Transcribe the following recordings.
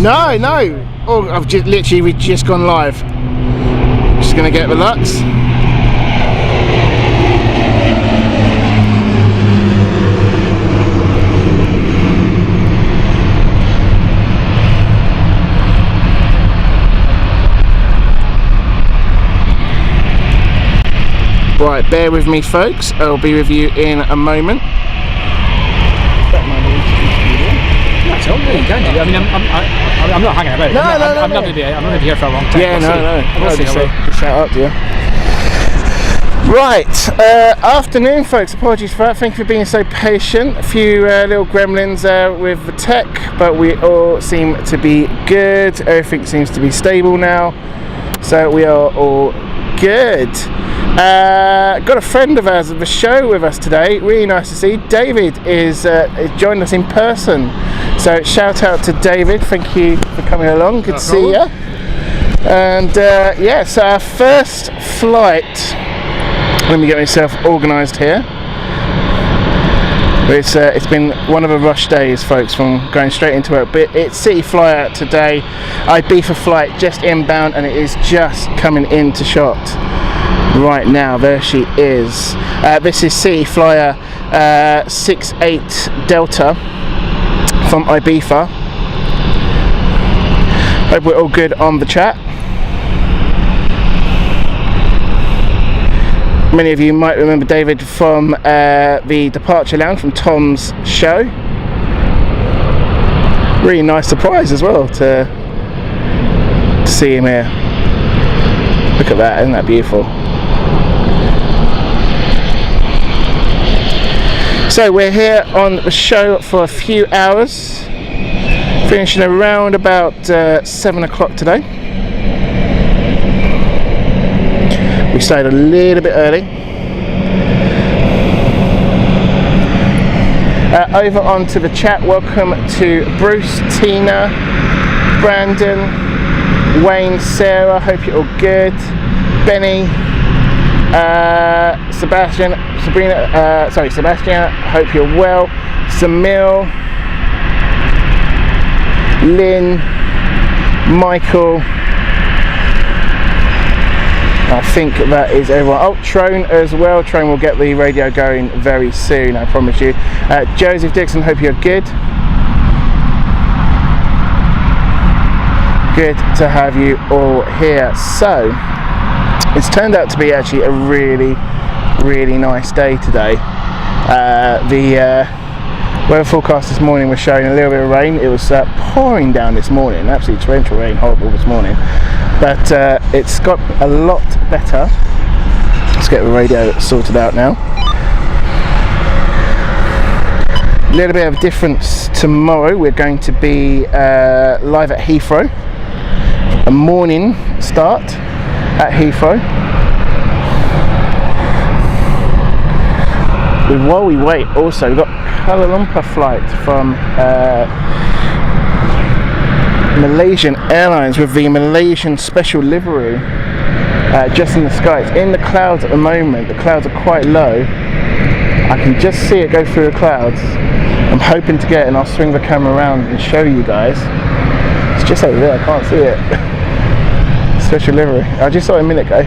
No, no. Oh, we've just gone live. Just gonna get the Lux. Right, bear with me, folks. I'll be with you in a moment. I mean, I'm not hanging about. I'm not going to be here for a long time. Yeah, no. Just shout out to you. Right, afternoon, folks. Apologies for that. Thank you for being so patient. A few little gremlins with the tech, but we all seem to be good. Everything seems to be stable now, so we are all good. Got a friend of ours of the show with us today. Really nice to see. David is joined us in person. So shout out to David. Thank you for coming along. Good to see you. And so our first flight. Let me get myself organised here. It's been one of the rush days, folks, from going straight into work. But it's city fly out today. Ibiza flight just inbound, and it is just coming into shot right now. There she is. This is City Flyer 68 Delta from Ibiza. Hope we're all good on the chat. Many of you might remember David from the Departure Lounge from Tom's show. Really nice surprise as well to see him here. Look at that, isn't that beautiful? So we're here on the show for a few hours, finishing around about 7 o'clock today. We started a little bit early. Over onto the chat, welcome to Bruce, Tina, Brandon, Wayne, Sarah, hope you're all good, Benny, Sebastian, hope you're well, Samil, Lynn, Michael, I think that is everyone. Oh, Trone as well. Trone will get the radio going very soon, I promise you. Joseph Dixon, hope you're good. Good to have you all here. So, it's turned out to be actually a really, really nice day today. The weather forecast this morning was showing a little bit of rain. It was pouring down this morning, absolutely torrential rain, horrible this morning. But it's got a lot better. Let's get the radio sorted out now. A little bit of difference tomorrow. We're going to be live at Heathrow. A morning start at Heathrow. While we wait, also we've got Kuala Lumpur flight from Malaysian Airlines with the Malaysian special livery just in the sky. It's in the clouds at the moment. The clouds are quite low. I can just see it go through the clouds. I'm hoping to get it, and I'll swing the camera around and show you guys. It's just over there, I can't see it. Special livery. I just saw it a minute ago.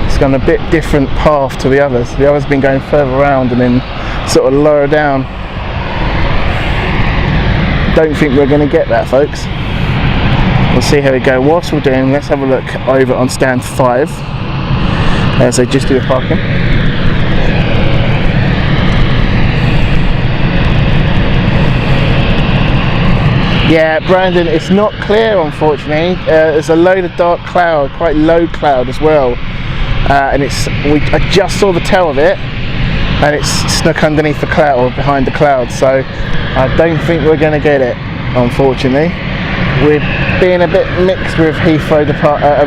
It's gone a bit different path to the others. The others have been going further around and then sort of lower down. Don't think we're going to get that, folks. We'll see how we go. Whilst we're doing, let's have a look over on stand 5 as they just do the parking. Yeah, Brandon, it's not clear, unfortunately. There's a load of dark cloud, quite low cloud as well, and I just saw the tail of it, and it's snuck underneath the cloud or behind the cloud. So I don't think we're going to get it, unfortunately. We're being a bit mixed with Heathrow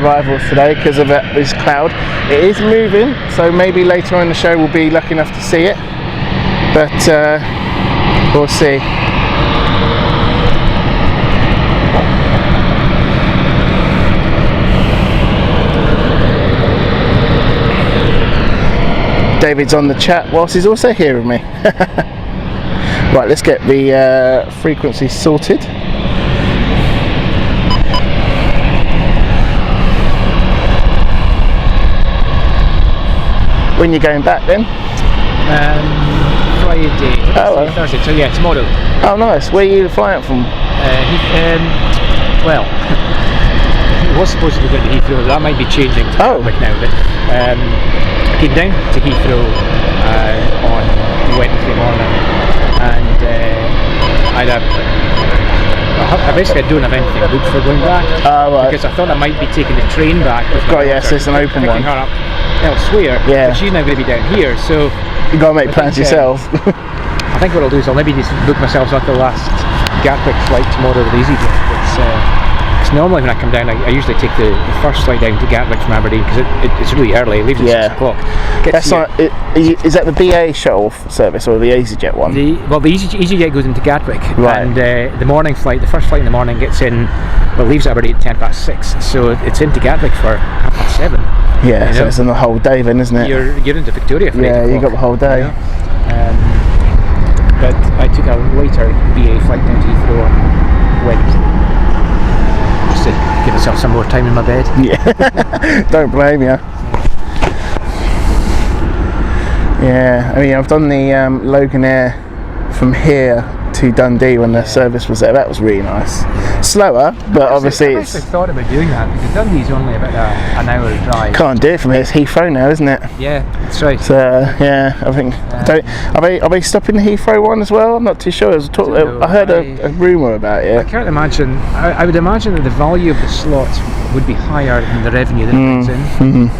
arrivals today because of this cloud. It is moving, so maybe later on in the show we'll be lucky enough to see it, but we'll see. David's on the chat whilst he's also here with me. Right, let's get the frequency sorted. When you're going back then? Friday. Oh, Thursday. So yeah, tomorrow. Oh, nice. Where are you flying from? Well, it was supposed to be going to Heathrow. That might be changing to Gatwick now. But I came down to Heathrow on Wednesday morning, and I basically don't have anything booked for going back, right. because I thought I might be taking the train back. Yes, it's an open one. Her up elsewhere, yeah. But she's now going to be down here, so you got to make plans yourself. I think what I'll do is I'll maybe just book myself at the last Gatwick flight tomorrow with EasyJet. It's normally when I come down, I usually take the first flight down to Gatwick from Aberdeen, because it's really early. It leaves at 6 o'clock. That's not. Is that the BA shuttle service or the EasyJet one? The EasyJet goes into Gatwick, right. And the morning flight, the first flight in the morning, gets in. Well, leaves Aberdeen at 6:10, so it's into Gatwick for 7:30. Yeah, so it's in the whole day then, isn't it? You're into Victoria for 8 o'clock. Yeah, you got the whole day. But I took a later BA flight down to Heathrow on Wednesday, just to give myself some more time in my bed. Yeah, don't blame you. Yeah, I mean, I've done the Logan Air from here to Dundee when the service was there. That was really nice. Slower, but obviously I actually thought about doing that, because Dundee's only about an hour drive. Can't do it from here. It's Heathrow now, isn't it? Yeah, that's right. So yeah, I think are they stopping the Heathrow one as well? I'm not too sure. I heard a rumour about it. I can't imagine. I would imagine that the value of the slots would be higher than the revenue that it brings in. Mm-hmm.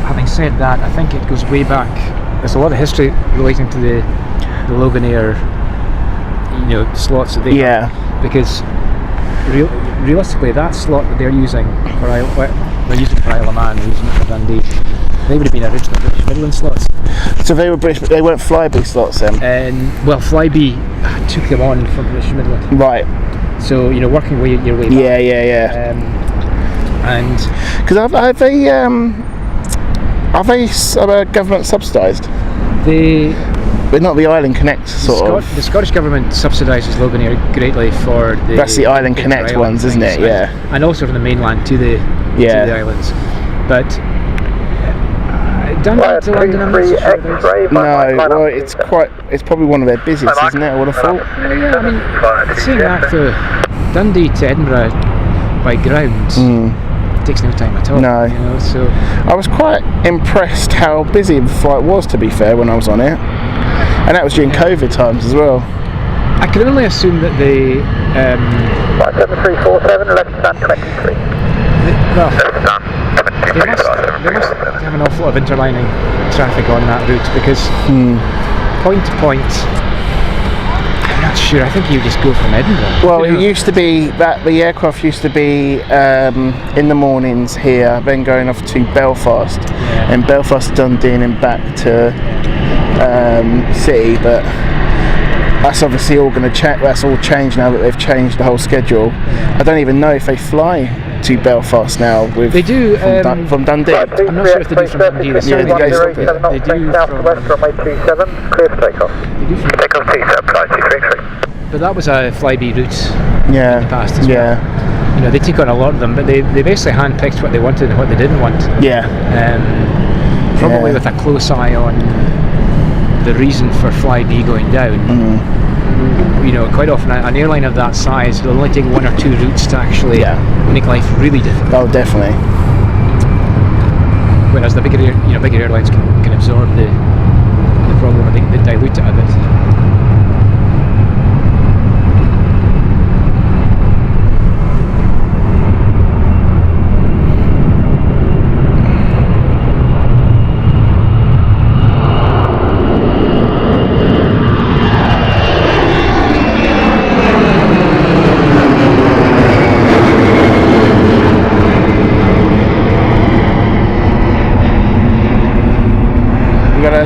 Having said that, I think it goes way back. There's a lot of history relating to the Logan Air, slots that they have, because realistically, that slot that they're using for Isle of Man, they're using it for Dundee. They would have been original British Midland slots. So they were British, but they weren't Flybe slots then. Well, Flybe took them on from British Midland. Right. So working your way back. Yeah. And because are they government subsidised? But not the Island Connect The Scottish Government subsidises Logan Air greatly for the... That's the Island Connect ones, isn't it? Yeah. And also from the mainland to the islands. But Dundee to London, I'm not so sure about. No, well, it's probably one of their busiest, isn't it? I would have thought. Yeah, I mean, seeing that to Dundee to Edinburgh by ground... It takes no time at all. No. So I was quite impressed how busy the flight was, to be fair, when I was on it, and that was during COVID times as well. I can only assume that the 7347 left stand 23. They must have an awful lot of interlining traffic on that route, because point to point. I'm not sure. I think you just go from Edinburgh. Well, it used to be that the aircraft used to be in the mornings here, then going off to Belfast, and Belfast, Dundee, and then back to City. But that's obviously all going to change. That's all changed now that they've changed the whole schedule. I don't even know if they fly to Belfast now. They do from Dundee. I'm not sure if they do from Dundee. They do from But that was a Flybe route in the past as well. They took on a lot of them, but they basically handpicked what they wanted and what they didn't want. Probably with a close eye on the reason for Flybe going down. Quite often an airline of that size will only take one or two routes to actually make life really difficult. Oh, definitely. Whereas the bigger airlines can absorb the problem, and they dilute it a bit.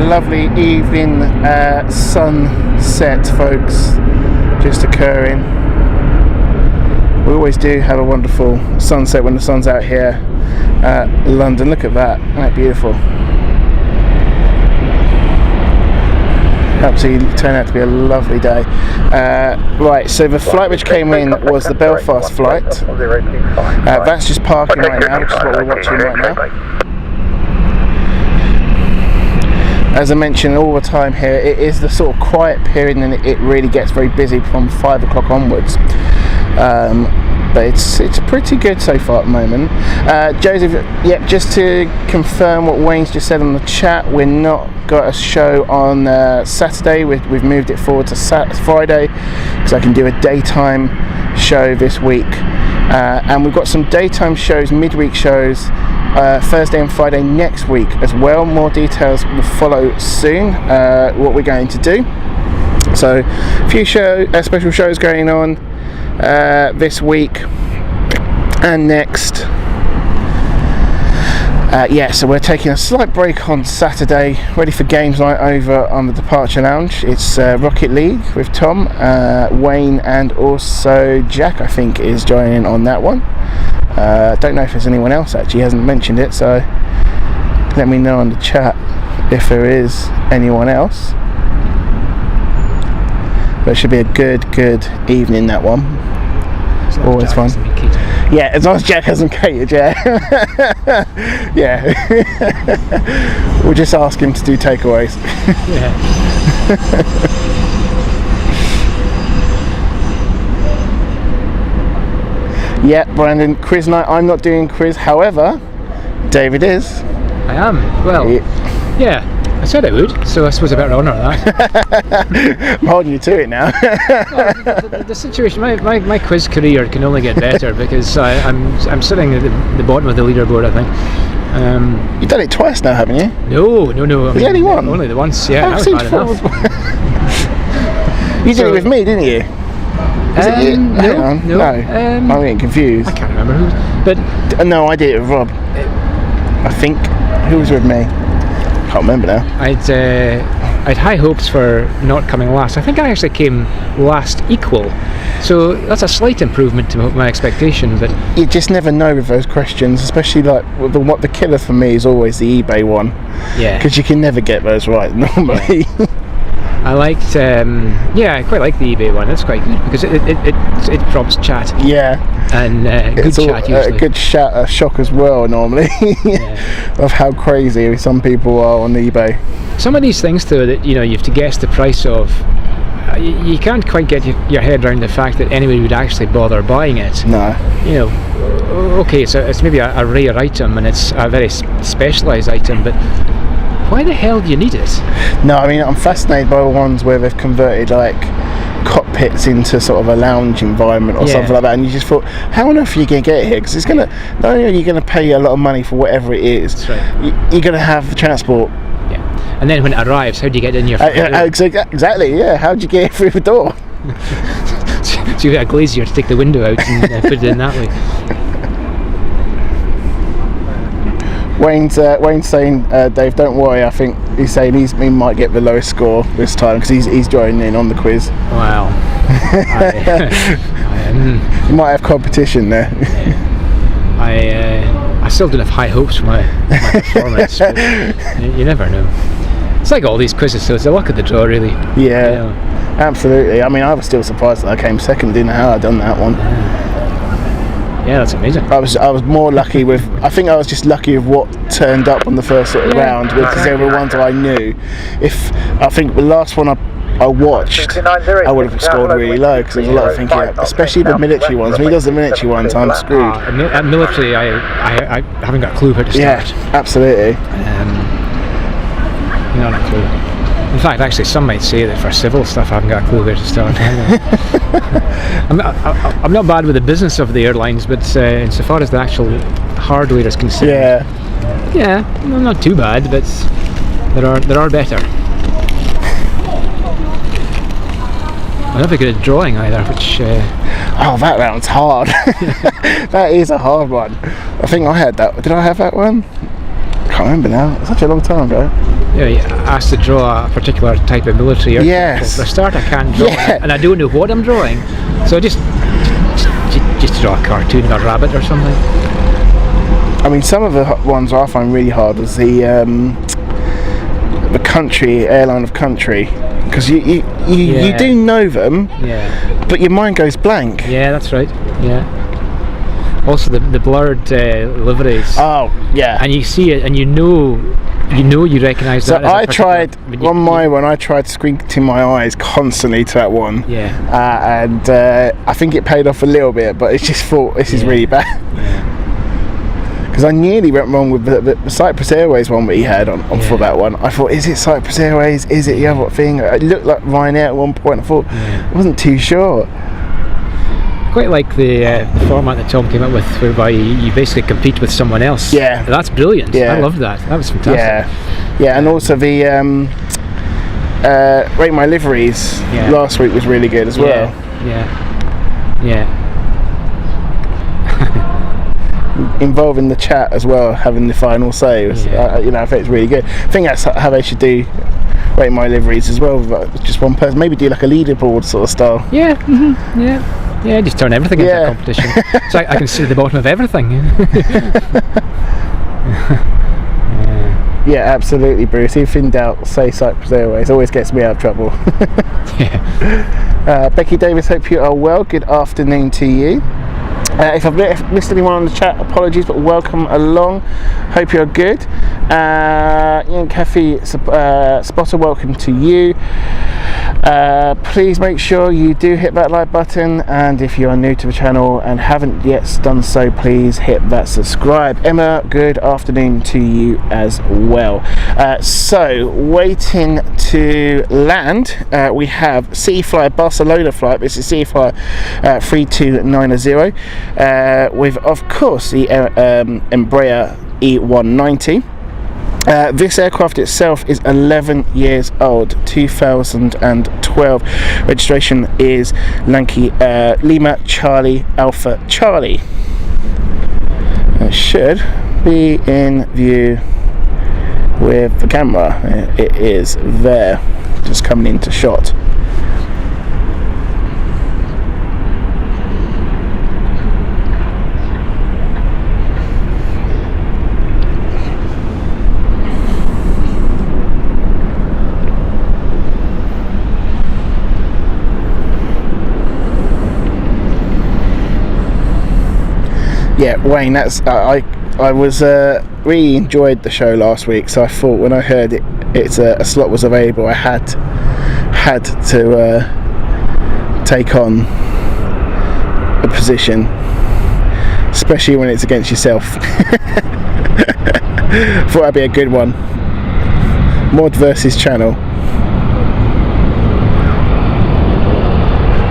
Lovely evening sunset, folks, just occurring. We always do have a wonderful sunset when the sun's out here at London. Look at that, isn't that beautiful? Absolutely turned out to be a lovely day. Right, so the flight which came in was the Belfast flight. That's just parking right now, which is what we're watching right now. As I mentioned all the time here, it is the sort of quiet period, and it really gets very busy from 5 o'clock onwards. But it's pretty good so far at the moment. Joseph, yep, just to confirm what Wayne's just said on the chat, we're not got a show on Saturday. We've moved it forward to Friday because I can do a daytime show this week, and we've got some daytime shows, midweek shows, Thursday and Friday next week as well. More details will follow soon, what we're going to do. So a few special shows going on this week and next. So we're taking a slight break on Saturday, ready for games night over on the Departure Lounge. It's Rocket League with Tom, Wayne, and also Jack, I think, is joining on that one. Don't know if there's anyone else, actually. He hasn't mentioned it, so let me know on the chat if there is anyone else. But it should be a good evening, that one. Always fun. Yeah, as long as Jack hasn't catered, yeah. Yeah. We'll just ask him to do takeaways. Yeah. Yeah, Brandon, quiz night. I'm not doing quiz, however, David is. I am. Well, yeah. I said I would, so I suppose I better honour that. I'm holding you to it now. Well, the situation, my quiz career can only get better because I'm sitting at the bottom of the leaderboard, I think. You've done it twice now, haven't you? No. The only one? Only the once, yeah. That was bad enough. You did it with me, didn't you? No. I'm getting confused. I can't remember who, but no, I did it with Rob. I think. Who was with me? I can't remember now. I'd high hopes for not coming last. I think I actually came last equal, so that's a slight improvement to my expectation. But you just never know with those questions, especially like what the killer for me is always the eBay one. Yeah. Because you can never get those right normally. Yeah. I liked, I quite like the eBay one. That's quite good because it prompts chat. Yeah, and good chat usually. A good shock as well normally. Yeah. Of how crazy some people are on eBay. Some of these things though that you have to guess the price of. You can't quite get your head around the fact that anybody would actually bother buying it. No. Okay, it's maybe a rare item and it's a very specialised item, but. Why the hell do you need it? No, I mean, I'm fascinated by the ones where they've converted like cockpits into sort of a lounge environment or something like that, and you just thought, how on earth are you going to get it here? Because it's going to, not only are you going to pay a lot of money for whatever it is, that's right. You're going to have the transport. Yeah, and then when it arrives, how do you get it in your exactly, yeah, how do you get it through the door? So you get a glazier to take the window out and put it in that way. Wayne's saying, Dave, don't worry. I think he's saying he might get the lowest score this time because he's joining in on the quiz. Wow. You might have competition there. I still don't have high hopes for my performance. But you never know. It's like all these quizzes, so it's the luck of the draw, really. Yeah, absolutely. I mean, I was still surprised that I came second. Didn't know how I'd done that one. Yeah, that's amazing. I was more lucky with. I think I was just lucky with what turned up on the first sort of round because they were ones that I knew. If I think the last one I watched, I would have scored really low because there's a lot of thinking, especially the military ones. When he does the military ones, I'm screwed. At military, I haven't got a clue how to start. Yeah, absolutely. Not a clue. In fact, actually, some might say that for civil stuff, I haven't got a clue where to start. I'm not bad with the business of the airlines, but insofar as the actual hardware is concerned, I'm not too bad, but there are better. I'm not very good at drawing either, which. That round's hard. That is a hard one. I think I had that. Did I have that one? I can't remember now. It's such a long time ago. You asked to draw a particular type of military aircraft. Yes. For a start, I can't draw, and I don't know what I'm drawing, so I just draw a cartoon of a rabbit or something. I mean, some of the ones I find really hard is the country airline of country. because you do know them, but your mind goes blank. Yeah, that's right. Yeah. Also, the blurred liveries. Oh, yeah. And you see it, and you recognise that. So I tried on my one. I tried squinting my eyes constantly to that one. Yeah. And I think it paid off a little bit, but it's just thought this is really bad. Because I nearly went wrong with the Cyprus Airways one that he had on for that one. I thought, is it Cyprus Airways? Is it the other thing? It looked like Ryanair at one point. I thought, I wasn't too sure. Quite like the format that Tom came up with, whereby you basically compete with someone else. Yeah, that's brilliant. I loved that. That was fantastic. Yeah, and also the Rate My Liveries last week was really good as well. Yeah. Involving the chat as well, having the final say. Was, I think it's really good. I think that's how they should do Rate My Liveries as well. Just one person, maybe do like a leaderboard sort of style. Yeah, just turn everything into a competition. So I can see the bottom of everything. Yeah, absolutely, Bruce. If in doubt, say Cyprus Airways. Always gets me out of trouble. Becky Davis, hope you are well. Good afternoon to you. If I've missed anyone on the chat, apologies, but welcome along. Hope you're good. Ian Caffey, Spotter, welcome to you. Please make sure you do hit that like button, and if you are new to the channel and haven't yet done so, please hit that subscribe. Emma, good afternoon to you as well. So waiting to land, we have CityFly Barcelona flight. This is CityFly 3290 with, of course, the Embraer E190. This aircraft itself is 11 years old, 2012. Registration is Lima Charlie Alpha Charlie. It should be in view with the camera. It is there, just coming into shot. Yeah, Wayne, that's I was really enjoyed the show last week, so I thought when I heard it's a slot was available, I had to take on a position, especially when it's against yourself. Thought that'd be a good one. Mod versus channel.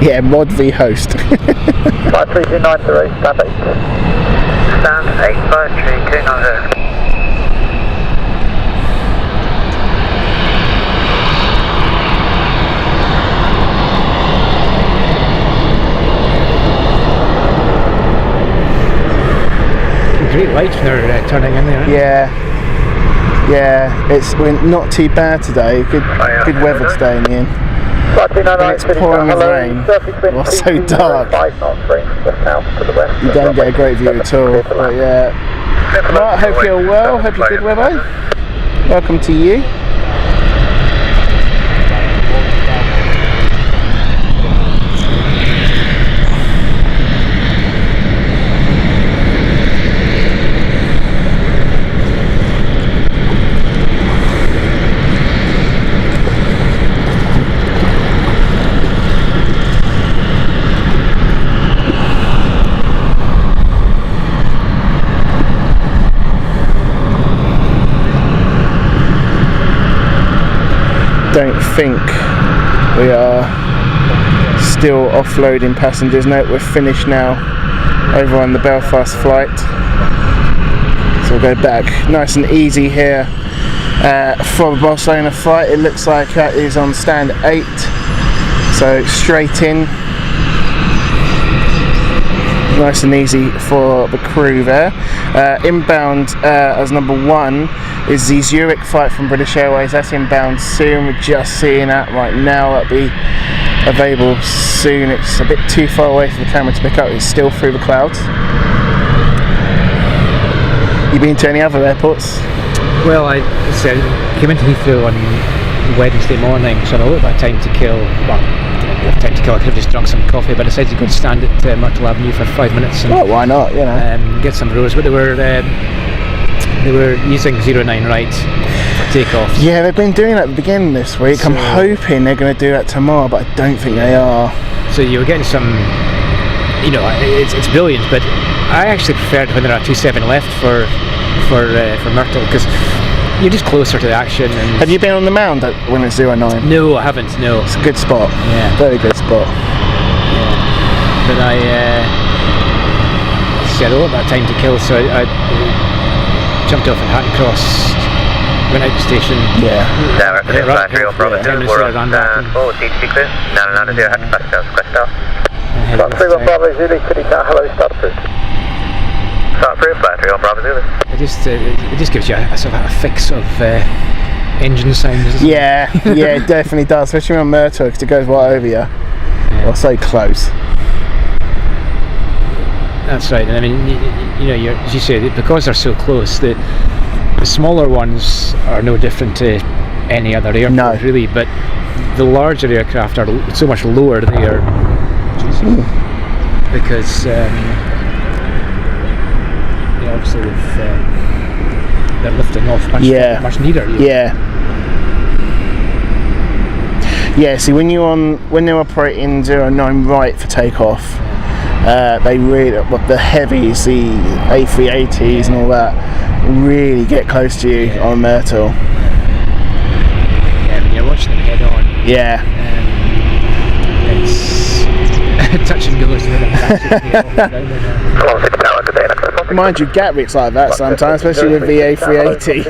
Yeah, mod v host. 53293, stand 8. Stand 85390. Great lights when they're turning in there. Yeah, we're not too bad today. Good weather today in the end. It's pouring with rain, or so dark, you don't get a great view at all. But yeah, Mark, hope you're well, hope you're good, Webbo. Welcome to you. Don't think we are still offloading passengers. No, we're finished now over on the Belfast flight, so we'll go back nice and easy here for the Barcelona flight. It looks like that is on stand 8, so straight in, nice and easy for the crew there. Inbound as number 1 is the Zurich flight from British Airways. That's inbound soon. We're just seeing that right now. That'll be available soon. It's a bit too far away for the camera to pick up. It's still through the clouds. You been to any other airports? Well, I came into Heathrow on Wednesday morning, so I had a little bit of time to kill. Well, time to kill. I could have just drunk some coffee, but I decided to go and stand at Myrtle Avenue for 5 minutes and why not? You know, get some rows. But they were using 09 right for takeoff. Yeah, they've been doing that at the beginning this week. So, I'm hoping they're going to do that tomorrow, but I don't think they are. So you were getting some, you know, it's brilliant, but I actually preferred when there are 27 left for Myrtle, because you're just closer to the action. And have you been on the mound when it's 09? No, I haven't. No, it's a good spot. Yeah, very good spot. Yeah, but I had a little bit of time to kill, so I jumped off at Hatton Cross, went out the station. Yeah. We're on forward TTC clear. 990 Hatton Cross, Quest Star. 31 Bravo Zulu, City Tower, hello, start approved. Start approved, 31 Bravo Zulu. It just gives you a sort of a fix of engine sound, doesn't it? Yeah, it definitely does, especially on Myrtle, because it goes right over you. Yeah. Or so close. That's right, and I mean, you know, as you say, because they're so close, the smaller ones are no different to any other airport, really, but the larger aircraft are so much lower there, because obviously they're lifting off much neater. Yeah, see, when they're operating 09 right for takeoff, they really, the heavies, the A380s and all that, really get close to you on Myrtle. Yeah, when you're watching them head on. Yeah. It's touch and go, isn't it? Mind you, Gatwick's like that sometimes, especially with the A380.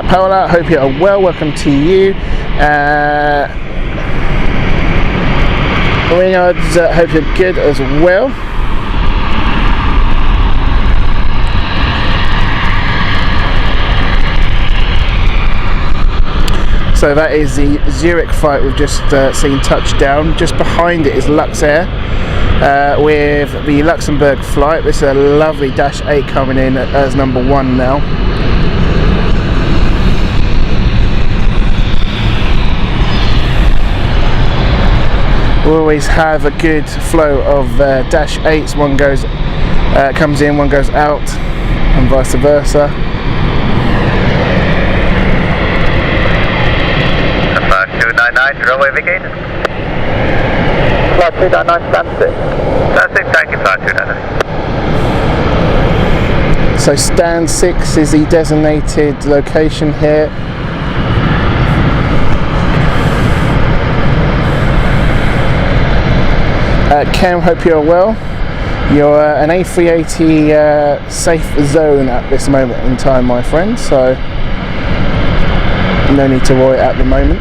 Paola, hope you are well. Welcome to you. Reynolds, hope you're good as well. So that is the Zurich flight we've just seen touchdown. Just behind it is Luxair with the Luxembourg flight. This is a lovely Dash 8 coming in as number 1 now. We always have a good flow of Dash 8s. One comes in, one goes out, and vice versa. Flight 299, runway vacated. Flight 299, stand 6. Stand 6, thank you, Flight 299. So stand 6 is the designated location here. Cam, hope you're well. You're an A380 safe zone at this moment in time, my friend, so no need to worry at the moment.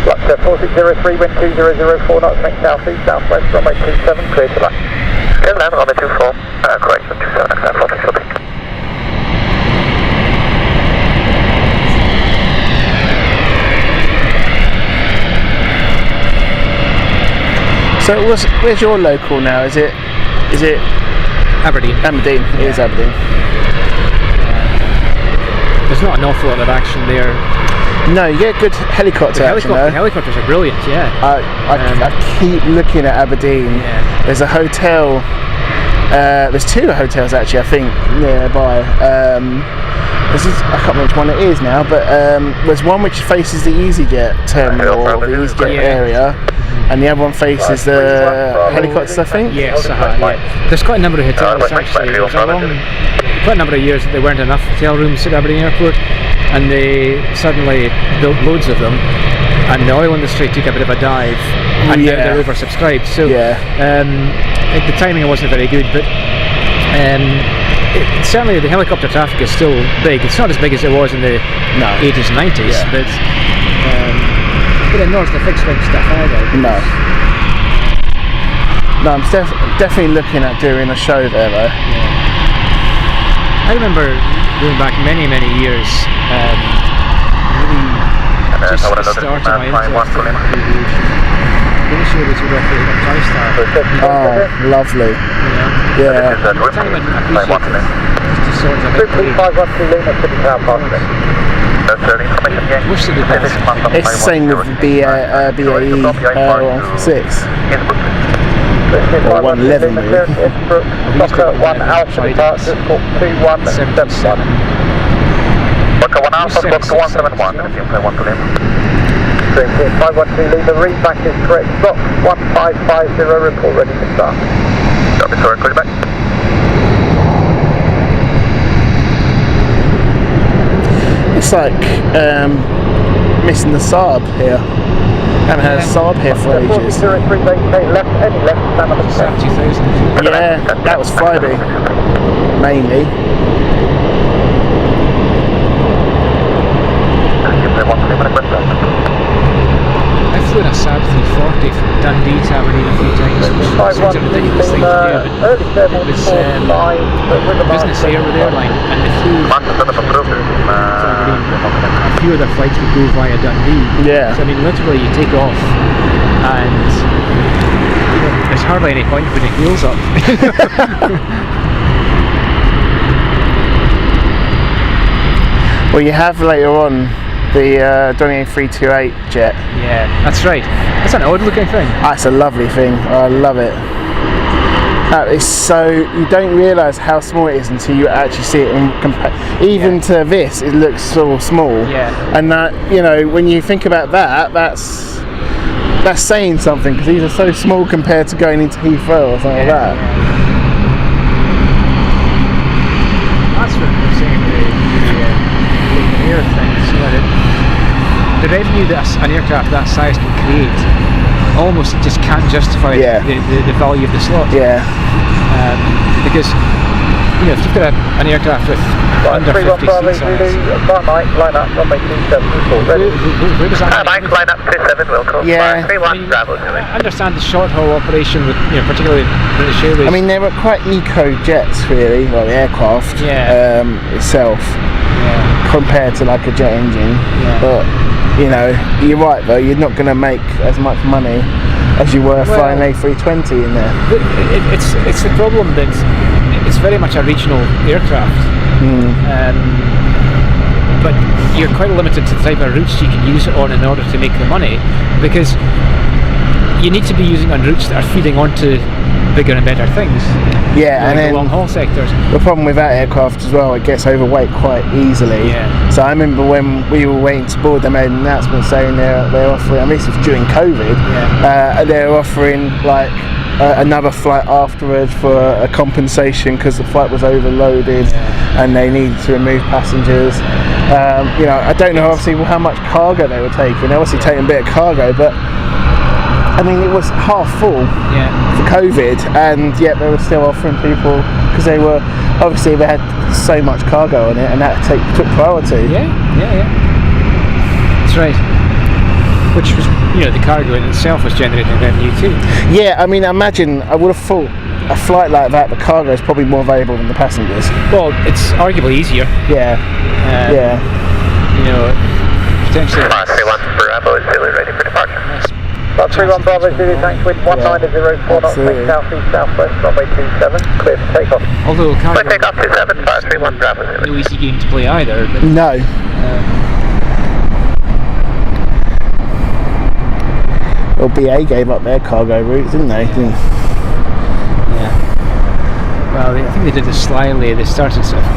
Flight 4603, wind 2004 knots, make southeast, southwest, runway 27, clear to land. Clear to land, runway 24, correction, 27, exam, 40, shopping. So where's your local now? Is it Aberdeen? Aberdeen. It is Aberdeen. There's not an awful lot of action there. No, you get good helicopter action though. The helicopters are brilliant, yeah. I keep looking at Aberdeen. Yeah. There's a hotel. There's 2 hotels actually, I think, nearby. I can't remember which one it is now, but there's one which faces the EasyJet terminal, or the EasyJet area, and the other one faces the helicopters, I think. Yes, yeah. There's quite a number of hotels actually. There's quite a number of years that there weren't enough hotel rooms at Aberdeen Airport, and they suddenly built loads of them, and the oil industry took a bit of a dive, and now they're oversubscribed. So the timing wasn't very good, but certainly the helicopter traffic is still big. It's not as big as it was in the 80s and 90s, but not the fixed wing stuff either. No. No, I'm definitely looking at doing a show there though. Yeah. I remember going back many years, really just the start of my interest in aviation. British Airways would offer a TriStar. Oh, lovely. Yeah. Time I appreciate it. Just to sort of upgrade. Wish they did that. It's the same with BAE 146. Or 111 really. Fokker 1 Alpha departure, 2177. Fokker 1 Alpha, Fokker 171, and if you play 1 to Lima. 512 Lima, read back is correct. Slot 1550, report ready to start. Copy, sorry, call you back. It's like missing the Saab here. Haven't had a Saab here for ages. Yeah, that was Friday, mainly. I flew in a Saab 340 from Dundee to Aberdeen a few times, which seems a ridiculous thing to do, but it was business air with airline, and they flew to Aberdeen. A few of their flights would go via Dundee. Yeah. So I mean, literally you take off and there's hardly any point putting wheels up. Well, you have later on the Donny 328 jet. Yeah, that's right. That's an odd looking thing. That's a lovely thing. I love it. That is so, you don't realise how small it is until you actually see it in even to this, it looks so small. Yeah. And that, you know, when you think about that, that's saying something, because these are so small compared to going into Heathrow or something like that. That's what I'm saying, the air thing. So the revenue that an aircraft that size can create almost just can't justify the value of the slot. Yeah. Because, you know, if you've got an aircraft with under 50 seats on it, line up, runway 27, where does that line up 27, Wilco. Yeah. I understand the short haul operation with, you know, particularly British Airways. I mean, they were quite eco jets, really, well, the aircraft itself, compared to like a jet engine. Yeah. But, you know, you're right though, you're not going to make as much money as you were flying A320 in there. It's the problem that it's very much a regional aircraft. But you're quite limited to the type of routes you can use it on in order to make the money, because you need to be using on routes that are feeding onto bigger and better things. Yeah, and then the long haul sectors. The problem with that aircraft as well, it gets overweight quite easily. Yeah. So I remember when we were waiting to board, they made an announcement saying they're offering, I mean this was during COVID, they're offering like another flight afterwards for a compensation because the flight was overloaded and they needed to remove passengers. You know, I don't know obviously how much cargo they were taking. They're obviously taking a bit of cargo, but I mean, it was half full for COVID, and yet they were still offering people, because they were, obviously they had so much cargo on it, and that took priority. Yeah. That's right. Which was, you know, the cargo in itself was generating revenue too. Yeah, I mean, imagine, I would have thought a flight like that, the cargo is probably more valuable than the passengers. Well, it's arguably easier. Yeah. You know, potentially. 31 Bravo is still ready for departure. 31 Bravo Zulu, thanks with 1904 knots, make southeast southwest, runway 27, clear for takeoff. Although cargo, take off 27, 531 Bravo Zulu. No easy game to play either. But, no. Well, BA gave up their cargo routes, didn't they? Yeah. Well, I think they did this slyly. They started sort of,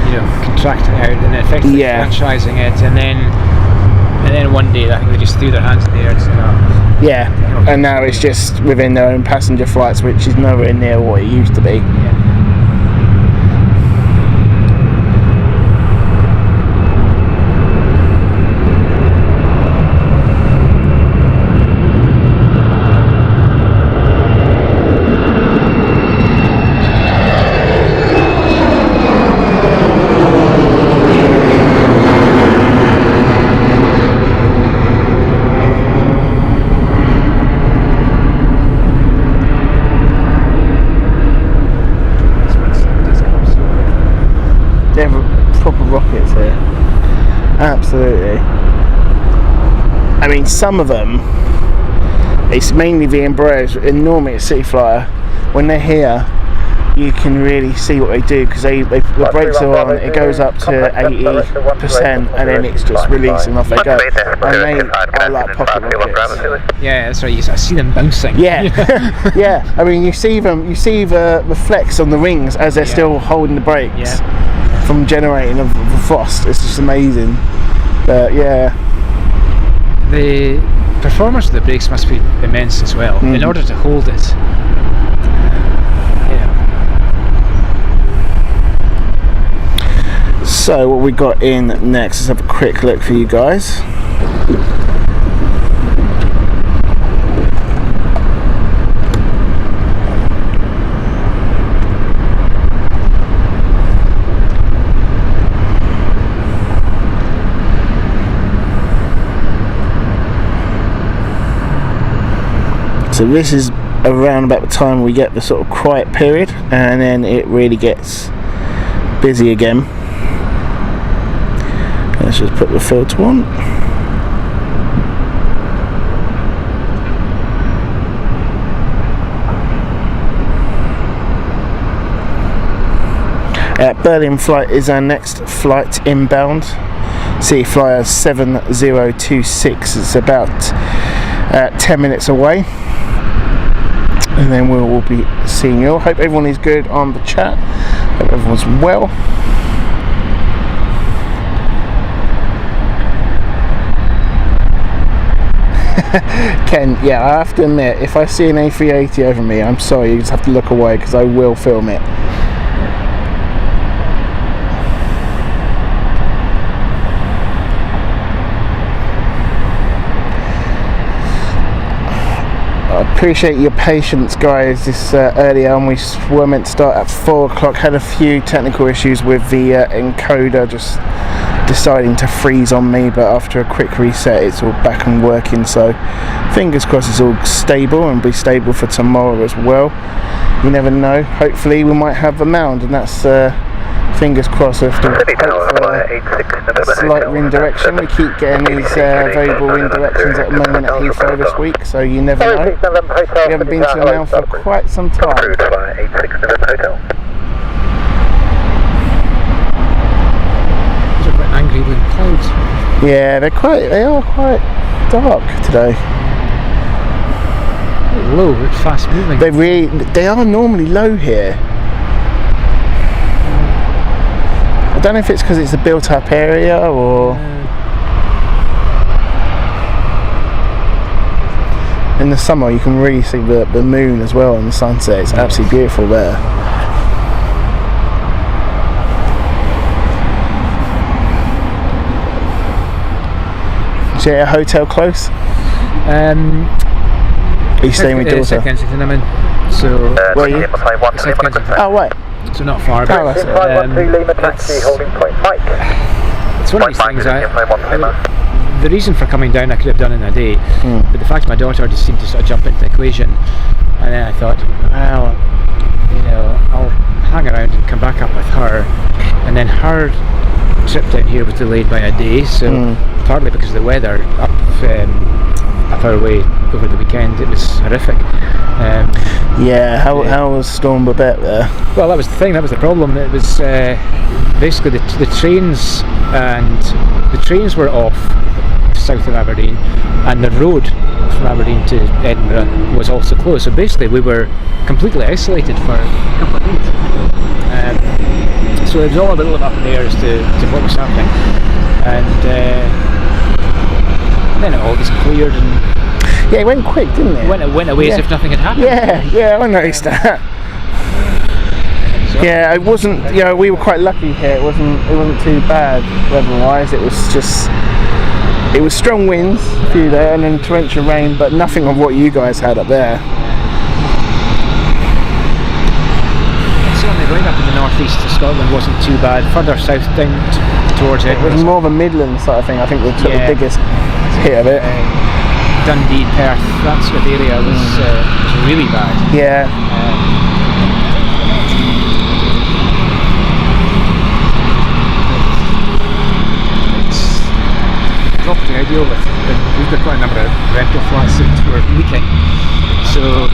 you know, contracting out and then effectively franchising it, and then one day I think they just threw their hands in the air and said, yeah, and now it's just within their own passenger flights, which is nowhere near what it used to be. absolutely. I mean, some of them, it's mainly the Embraers, and normally it's City Flyer. When they're here, you can really see what they do, because the brakes are on, it goes up to 80%, and then it's just releasing off they go. And they are like pocket rockets. Yeah, that's right. I see them bouncing. Yeah, yeah. I mean, you see them. You see the flex on the rings as they're still holding the brakes from generating the thrust. It's just amazing. But yeah, the performance of the brakes must be immense as well. In order to hold it. So what we got in next, let's have a quick look for you guys. So this is around about the time we get the sort of quiet period, and then it really gets busy again. Let's just put the filter on. Berlin flight is our next flight inbound. City Flyer 7026. It's about 10 minutes away. And then we will be seeing you. Hope everyone is good on the chat. Hope everyone's well. Ken, yeah, I have to admit, if I see an A380 over me, I'm sorry, you just have to look away, because I will film it. I appreciate your patience, guys. This earlier on we were meant to start at 4 o'clock, had a few technical issues with the encoder just deciding to freeze on me, but after a quick reset it's all back and working, so fingers crossed it's all stable and be stable for tomorrow as well. You never know, hopefully we might have a mound, and that's fingers crossed. We have to hope for a slight wind direction. We keep getting these variable wind directions at the moment at Heathrow this week, so you never know. We haven't been to a mound for quite some time. Angry with clouds. Yeah, they are quite dark today. Low, it's fast moving. They are normally low here. I don't know if it's because it's a built up area or in the summer you can really see the moon as well and the sunset. It's absolutely beautiful there. Is it a hotel close? Are you staying with daughter? Kensington, I'm in. So where are you? Oh, right. So not far. But, it's one of these things. The reason for coming down I could have done in a day, but the fact my daughter just seemed to sort of jump into the equation, and then I thought, well, you know, I'll hang around and come back up with her, and then her trip down here was delayed by a day, so partly because of the weather up our way over the weekend, it was horrific. How was Storm Babette there? Well, that was the thing, that was the problem. It was basically the trains were off south of Aberdeen, and the road from Aberdeen to Edinburgh was also closed, so basically we were completely isolated for a couple of days. So it was all a bit up in the air as to what was happening, and then it all just cleared, and it went quick, didn't it? It went away as if nothing had happened. Yeah, I noticed that. So, yeah, it wasn't. You know, we were quite lucky here. It wasn't too bad weather-wise. It was strong winds, a few there, and then torrential rain, but nothing of what you guys had up there. Certainly, right up in the northeast of Scotland wasn't too bad. Further south down towards it was more of a Midland sort of thing. I think they took the biggest hit of it. Dundee, Perth, that sort of area was really bad. Yeah. property I deal with, we've got quite a number of rental flats that were leaking. So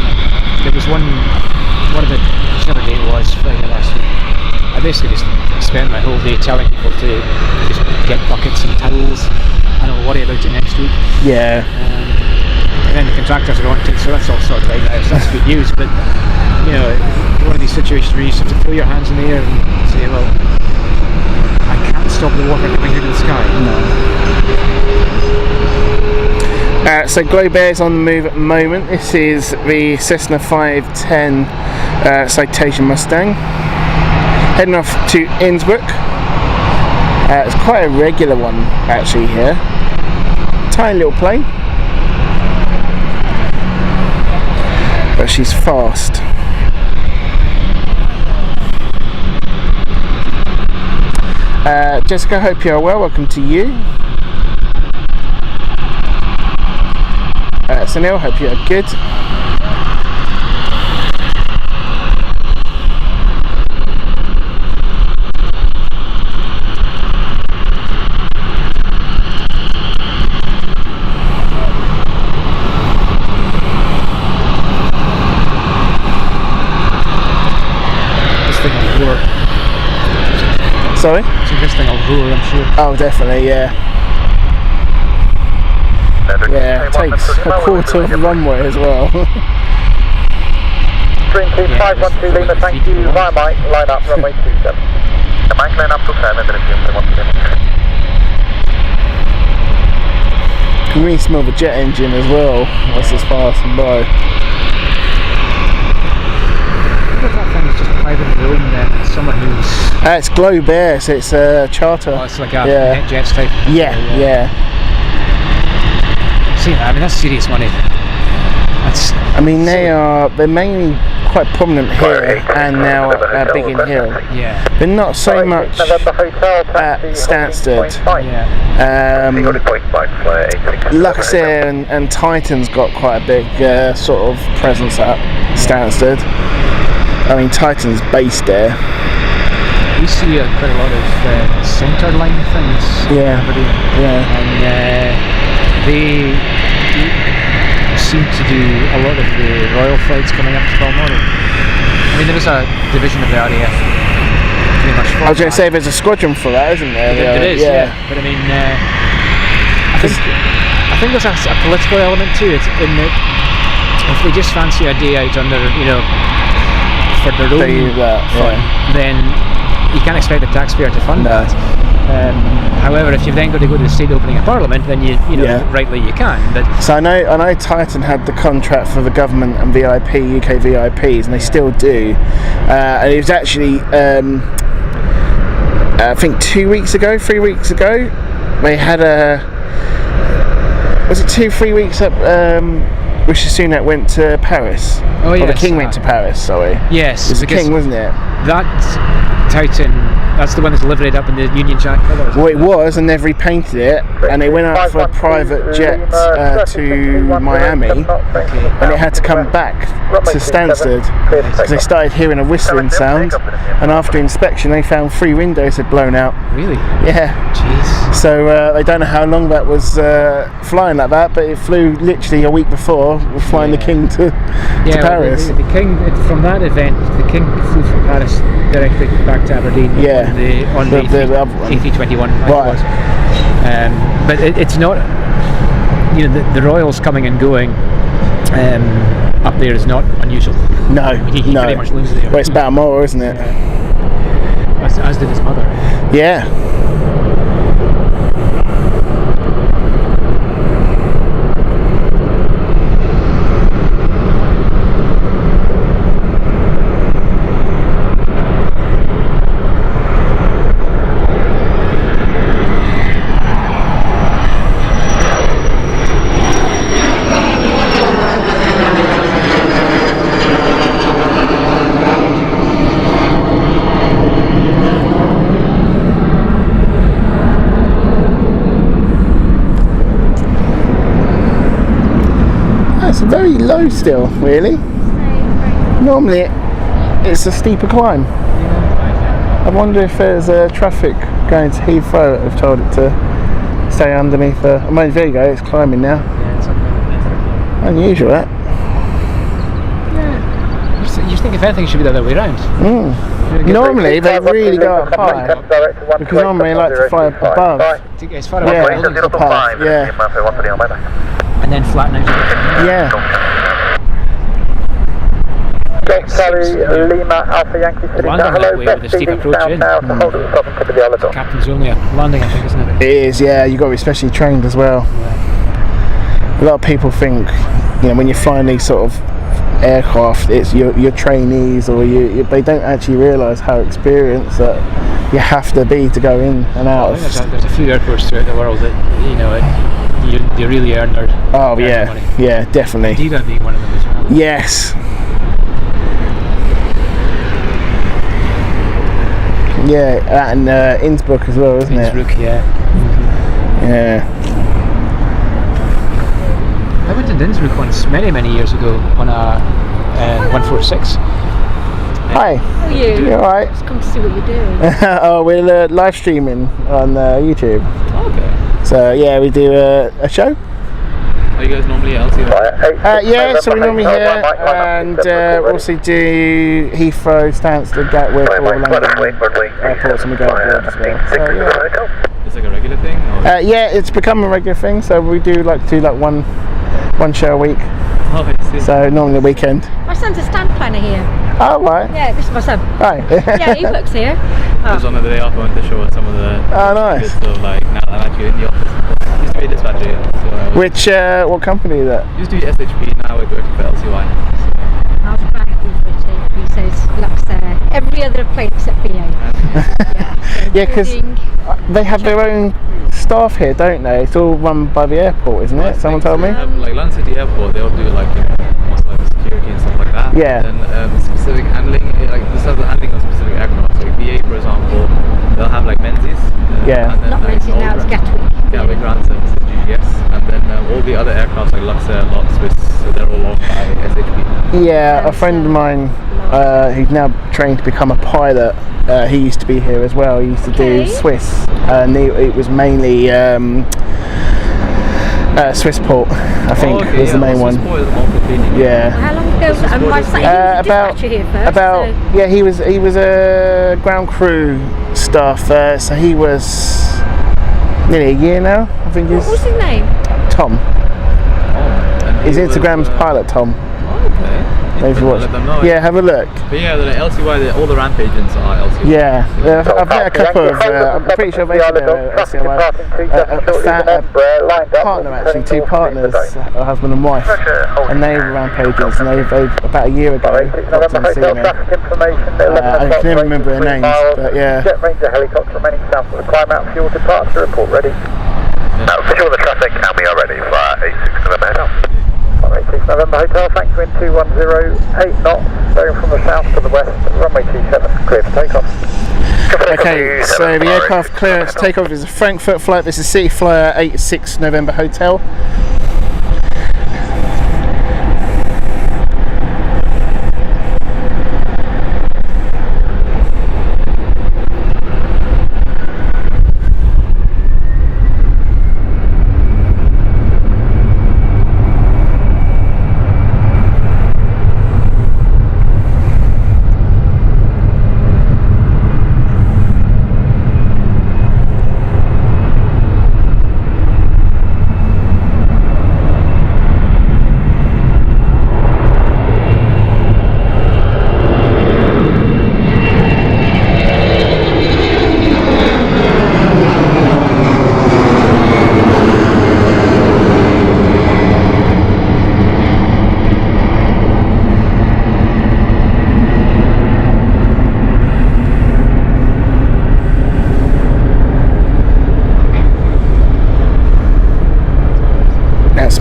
there was one of the, whichever day it was, Friday last week, I basically just spent my whole day telling people to just get buckets and towels and I'll worry about it next week. Yeah. And then the contractors are on to it, so that's all sorted out now, so that's good news. But you know, one of these situations where you just have to throw your hands in the air and say, well, I can't stop the water coming out of the sky. No. So Globe Air's on the move at the moment. This is the Cessna 510 Citation Mustang. Heading off to Innsbruck. It's quite a regular one actually here. Tiny little plane. But she's fast. Jessica, hope you are well. Welcome to you. Sunil, hope you are good. Sorry? So this thing will roar, I'm sure. Oh, definitely, yeah. Yeah, it takes a quarter of the runway as well. Green 2512 Lima, thank you. Via Mike, line up, runway 27. The Mike line up to 7, and then if you want to You can really smell the jet engine as well as it's passing by. That thing is just private room then, someone who's... It's Globe Air, so it's a charter. Oh, it's like a NetJets type. Yeah. See, I mean, that's serious money. I mean, they're mainly quite prominent here and now at Biggin Hill. Yeah. But not so much at Stansted. Luxair and Titan's got quite a big sort of presence at Stansted. I mean, Titan's based there. We see quite a lot of centre line things. Yeah. And they seem to do a lot of the Royal flights coming up to Balmoral. I mean, there is a division of the RAF pretty much. I was going to say there's a squadron for that, isn't there? There is, yeah. But I mean, I think there's a political element to it in that if they just fancy a day out on their, for their own fun, then you can't expect the taxpayer to fund that. However, if you've then got to go to the state opening of Parliament, then rightly you can. But so I know Titan had the contract for the government and VIP, UK VIPs, and they still do. And it was actually, I think 3 weeks ago, they had was it 2-3 weeks up? Rishi Sunak went to Paris. Oh yes. Or the King went to Paris. Sorry. Yes. It was the King, wasn't it? That Titan. That's the one that's liveried up in the Union Jack colours. Well, it was, and they've repainted it, and they went out for a private jet to Miami, and it had to come back to Stansted because they started hearing a whistling sound, and after inspection they found 3 windows had blown out. Really? Yeah. Jeez. So they don't know how long that was flying like that, but it flew literally a week before flying the King to Paris. The King, from that event, the King flew from Paris directly back to Aberdeen. Yeah. On the A321, right. But it's not, the Royals coming and going up there is not unusual. No, he pretty much lives there. Well, it's Balmoral, isn't it? As did his mother. Yeah. Very low still, really. Normally it's a steeper climb. I wonder if there's traffic going to Heathrow that have told it to stay underneath the... I mean, there you go, it's climbing now. Yeah, it's okay. Unusual, that. You just think if anything it should be the other way around. Normally they really go up high, because normally they like to fly above. It's far above Yeah, buildings, the path, yeah. and then flatten out. Yeah. Lima Alpha Yankee City. Landing that way with a steep approach in. Captain's only a landing, I think, isn't it? It is, yeah. You've got to be specially trained as well. A lot of people think, when you're flying these sort of aircraft, it's your trainees, or they don't actually realise how experienced that you have to be to go in and out. I think there's a few airports throughout the world that they really earn their money. Yeah, definitely. Diva being one of them as well. Yes. Yeah, and Innsbruck as well, isn't it? Innsbruck, yeah. Yeah. I went to Innsbruck once, many years ago, on a 146. Hi. How are you? You alright? Just come to see what you're doing. Oh, we're live streaming on YouTube. Okay. So yeah, we do a show. Are you guys normally LCY? Yeah, so we normally here, and also do Heathrow, Stansted, Gatwick, or London airports, and we go abroad as well. So, yeah. It's like a regular thing? Or? Yeah, it's become a regular thing. So we do one show a week. Oh, I see. So normally the weekend. My son's a stand planner here. Oh right. Yeah, this is my son. Right. Yeah, he works here. I was on the day off, I went to show some of the nice. bits of now that I'm actually in the office. Used to be a dispatcher here. So Which what company is that? used to be SHP, now we're working for LCY. How's the bank he says Luxair. Every other plane except BA. Yeah, because they have their own staff here, don't they? It's all run by the airport, isn't it? Someone told me. Like London City Airport, they'll do most like the security and stuff like that. Yeah. And then specific handling, this has the handling of specific aircraft. Like BA, for example, they'll have Menzies. Yeah. And then, Not Menzies now, it's Gatwick. Gatwick ground services, GGS, and then all the other aircraft like Luxair, LOT, Swiss, so they're all owned by SHP. Yeah, a friend of mine who's now trained to become a pilot, he used to be here as well. He used to do Swiss, and it was mainly Swissport, I think, was the main one. Yeah. How long ago? He was a ground crew staff there, so he was nearly a year now, I think. What was his name? Tom. His Instagram's Pilot Tom. Okay. Maybe watch. Yeah, have a look. But yeah, the LCY, all the ramp agents are LCY. Yeah, I've met a couple of, I'm pretty sure they are LCY. A partner actually, two partners, a husband and wife, and they were ramp agents, and they've about a year ago popped in to see me. I can never remember their names, but yeah. Jet Ranger helicopter remaining south of the climb out fuel departure report ready. Visual the traffic and we are ready for 86 November Hotel. 86 November Hotel, thank you in 2108 knots, bearing from the south to the west, runway 27, clear for takeoff. Okay, so the aircraft clearance takeoff is a Frankfurt flight, this is City Flyer 86 November Hotel.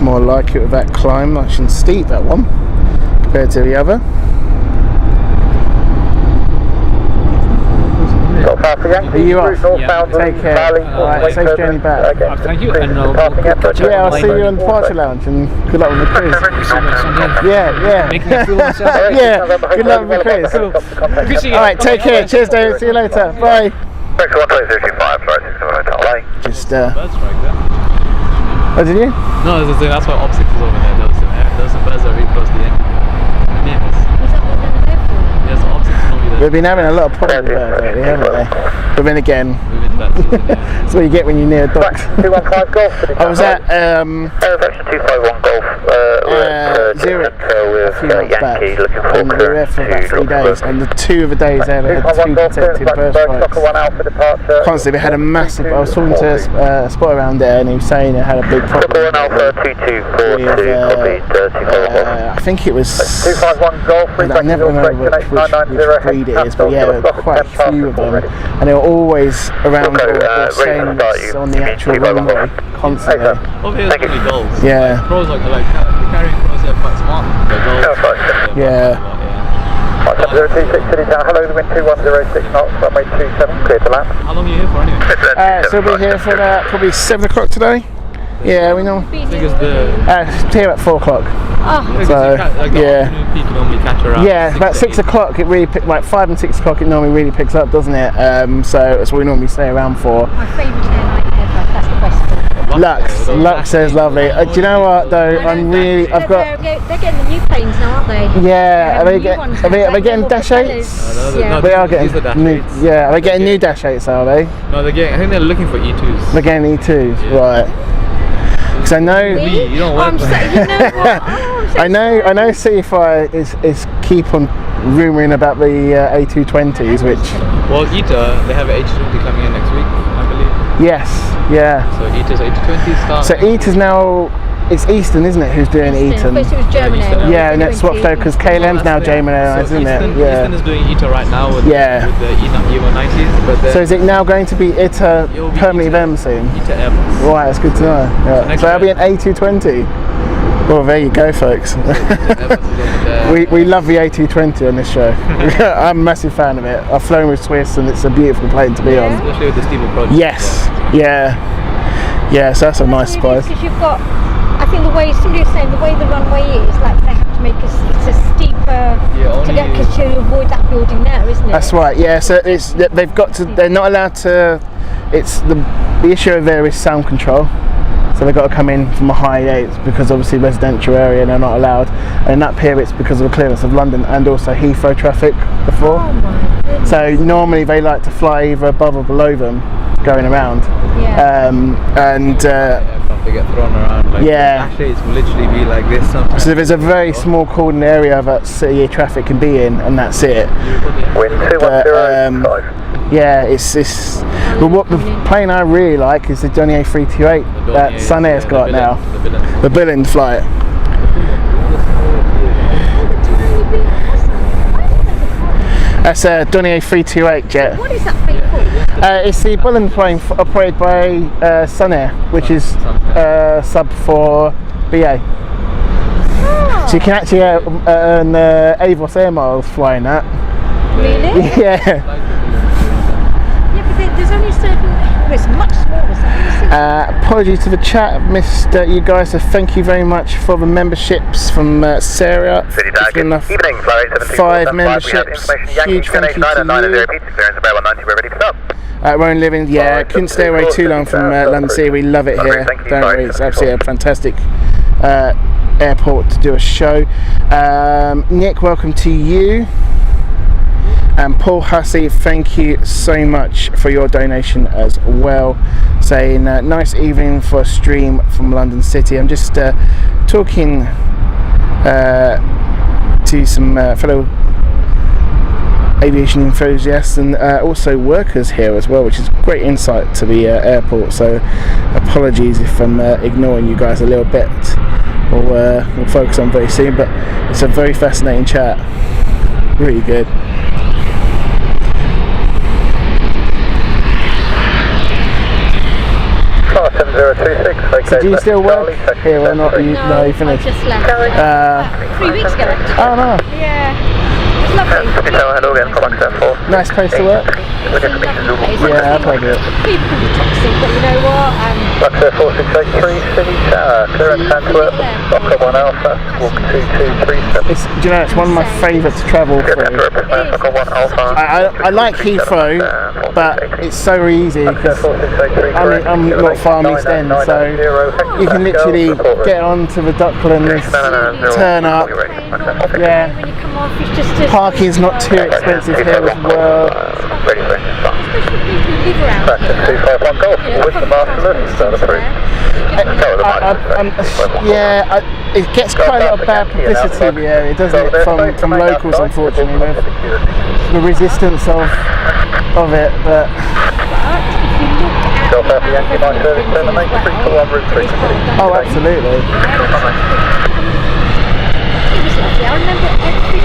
More like it with that climb, nice and steep, that one, compared to the other. Are you off? Yeah. Take care. Right, safe journey back. Thank you, and we'll catch up Yeah, I'll online. see you in the departure lounge, and good luck with the quiz. Yeah. Making a fool of myself. Yeah, good luck with the quiz. Good to see you. Alright, take care. Cheers, David. See you later. Bye. Thanks for 12025, sorry, 6 Hotel. just Bird strike there. oh, did you? No, that's why Op 6 is over there. There was some birds that really close to the end. Is that what they're there for? Yes, Op 6 is normally there. We've been having a lot of problems with birds lately, haven't we? But then again, We've been that season, yeah. that's what you get when you're near dogs. 215 Golf. I was at Aerovection 251 Golf. Zurich a few months back, Yankee looking for and we were there for about 3 days, and the 2 of the days there, they had 2 consecutive bird strikes. Constantly, we had a massive. I was talking to a spot around there, and he was saying it had a big problem. I think it was. 251 Golf. I never remember which breed it is, but yeah, there were quite a few of them, and they were always around or staying on the actual runway constantly. Obviously, only gulls. Yeah. Crows like carrying crows are quite smart. But gulls. Yeah. 026 City Tower, hello, the wind 2106 knots, runway 27, clear to land. How long are you here for anyway? So we'll be here for probably 7 o'clock today. Yeah, we know. I think it's the... Here at 4 o'clock. Oh. So, the afternoon peak you normally catch around. Yeah, it's about 6 o'clock. It really like 5 and 6 o'clock. It normally really picks up, doesn't it? So that's what we normally stay around for. My favourite airline ever. That's the best one. Lux says lovely. Do you know what though? I've got. They're getting the new planes now, aren't they? Yeah, are they getting Dash 8s? Yeah. They are getting new. Yeah, are they getting new Dash 8s? Are they? No, they're getting. I think they're looking for E2s. They're getting E2s, right? Because I know. You don't work for you know what? Oh, I know CFI is keep on rumouring about the A220s, which. Well, ETA, they have an A220 coming in next week, I believe. Yes, yeah. So ETA's A220 start. So ETA's now. It's Eastern, isn't it? Who's doing Eastern? First it was German Airlines. Yeah, and it's swapped out because KLM's now German Airlines, isn't it? Yeah. Eastern is doing ETA right now with the E190s. But so is it now going to be ETA permanently them soon? ETA Airbus. Right, that's good to know. Yeah. So that'll be an A220. Well, there you go, folks. we love the A220 on this show. I'm a massive fan of it. I've flown with Swiss, and it's a beautiful plane to be on. Especially with the steeple project. Yes. Yeah. So that's a nice surprise. Because you've got, I think the way somebody was saying, the way the runway is, like they have to make it's a steeper to get because to avoid that building there, isn't it? That's right. Yeah. So they've got to. They're not allowed to. It's the issue over there is sound control. So they've got to come in from a high 8 because obviously residential area and they're not allowed. And in that pier it's because of the clearance of London and also Heathrow traffic before. Oh my goodness. So normally they like to fly either above or below them going around. Yeah. They get thrown around. Like, yeah. Actually, it's literally be like this sometimes. So there's a very small cordon area that city traffic can be in, and that's it. Wind 210. Yeah, it's but what the plane I really like is the Johnny A328 that Sun Air's got now. The Billund flight. That's a Donny A328 jet. What is that thing called? It's the Billund plane operated by Sun Air, which is sub for BA. Oh. So you can actually earn Avos air miles flying that. Really? Yeah. Yeah, but there's only a certain. It's much smaller. So apologies to the chat, I've missed you guys. So thank you very much for the memberships from Sarah. It's been enough. 5 memberships. Huge thank you to you. Rowan Living, yeah, couldn't stay away too long from London City. We love it here. Don't worry, it's absolutely a fantastic airport to do a show. Nick, welcome to you. And Paul Hussey, thank you so much for your donation as well. Saying nice evening for a stream from London City. I'm just talking to some fellow aviation enthusiasts and also workers here as well, which is great insight to the airport. So apologies if I'm ignoring you guys a little bit. We'll focus on very soon, but it's a very fascinating chat. Really good. So do you still work here or not? No, you finished? I just left 3 weeks ago actually. Oh no. Yeah. It's lovely. Nice place to work. Yeah, I've heard it. People can be toxic, but you know what? Luxor 4683, City Tower, clearance Antwerp, Oscar 1 Alpha, walk 2237. Do you know, it's one of my favourites to travel through. I like Heathrow, but it's so easy because I'm not Farm East End, so you can literally get onto the Docklands, turn up. Yeah, parking's not too expensive here as well. It gets quite a lot of bad publicity in the area, doesn't it, from locals, unfortunately, with the resistance of it, but... Oh, absolutely. I remember every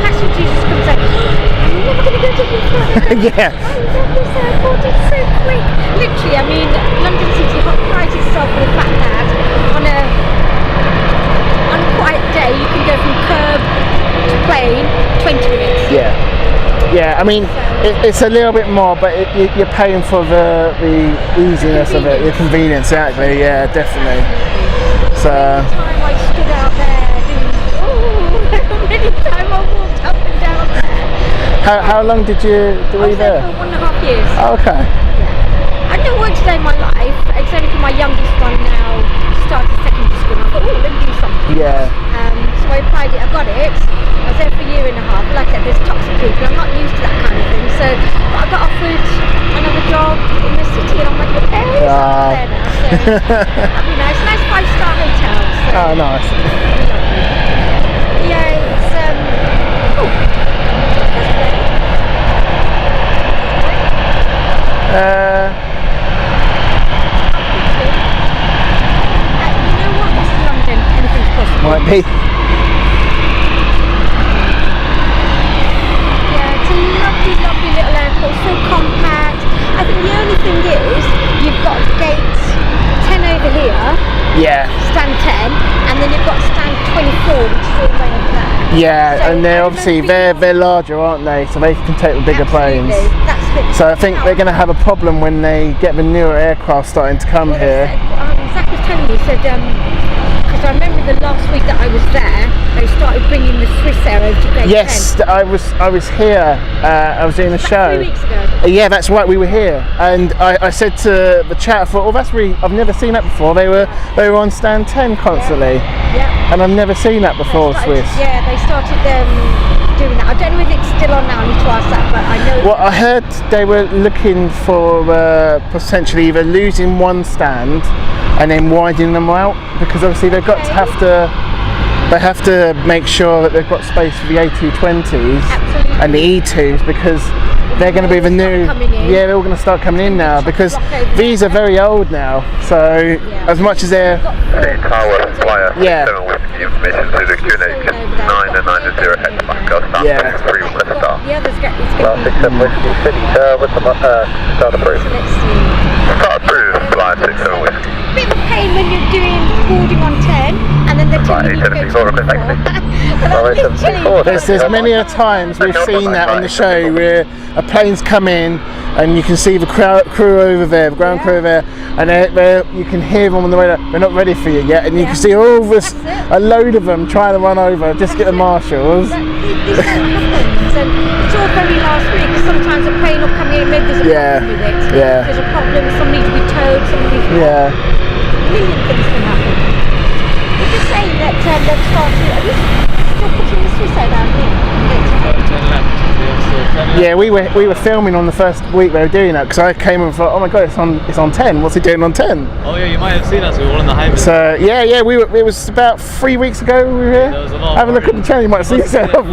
passenger just comes out, I'm never going to go to Heathrow. Yeah. I love this airport, it's so quick. Literally, I mean, London City prides itself on the fact that on a quiet day you can go from curb to plane 20 minutes. Yeah. Yeah, I mean, it's a little bit more, but you're paying for the easiness of it, the convenience, exactly, yeah, definitely. So... Every time I stood out there, many times I walked up and down there. How long were you there? For 1.5 years. Oh, okay. Yeah. I don't work today in my life. It's only for my youngest one now started secondary school. I thought, oh, let me do something. Yeah. So I applied it. I got it. I was there for a year and a half. Like I said, there's toxic people. I'm not used to that kind of thing. So but I got offered another job in the city, and I'm like, okay, so I'm there now. So that'd be nice. Nice 5-star hotel. So. Oh, nice. Yeah, it's cool. You know what? This is London. Anything's possible. Might be. Yeah, it's a lovely, lovely little airport. So compact. I think the only thing is you've got gate 10 over here. Yeah. Stand 10, and then you've got stand 24, which is all the way over there. Yeah, So and they're obviously they're larger, aren't they? So they can take the bigger planes. That's the So I think they're going to have a problem when they get the newer aircraft starting to come here. Zach was telling me, he said, because I remember the last week that I was there, they started bringing the Swiss Air over to Gate 10. Yes, I was here. I was doing a show. 3 weeks ago. Yeah, that's right. We were here, and I said to the chat, I thought, "Oh, that's really. I've never seen that before." They were on stand 10 constantly, Yeah. and I've never seen that before. Swiss. Yeah, they started doing that. I don't know if it's still on now. I need to ask that, but I know. Well, I heard they were looking for potentially either losing one stand and then widening them out, because obviously they've got to have to make sure that they've got space for the A220s Absolutely. and the E2s, because they're going to be the new. Yeah, they're all going to start coming in now, because these are very old now. So as much as they're Tower flyer, Yeah. 7 whiskey information to the QNH 990 head back up, start Yeah. 3 with the star. The others get it's Class 67 whiskey, City Tower with the start approved. So let's see. Start approved, fly 67 whiskey. Bit of a pain when you're doing boarding on 10 and then they're telling you to go to 24. there's many a times we've seen that on the show where a plane's come in and you can see the crew over there, the ground crew over there, and you can hear them on the way. They're not ready for you yet, and you can see all this a load of them trying to run over, just get the marshals. This happens, and it's all very last minute, because sometimes a plane will come in, maybe there's a problem with it. Yeah. There's a problem, somebody needs to be towed, somebody needs to Yeah. a million things can happen. You're just saying that they've started, are you still putting the Swiss Air down here? 10 left. Yeah, we were filming on the first week they were doing that, because I came and thought, oh my god, it's on 10. What's he doing on 10? Oh yeah, you might have seen us. We were on the highway. So yeah, it was about 3 weeks ago we were here. There was a lot of Have a look at the channel, you might see yourself.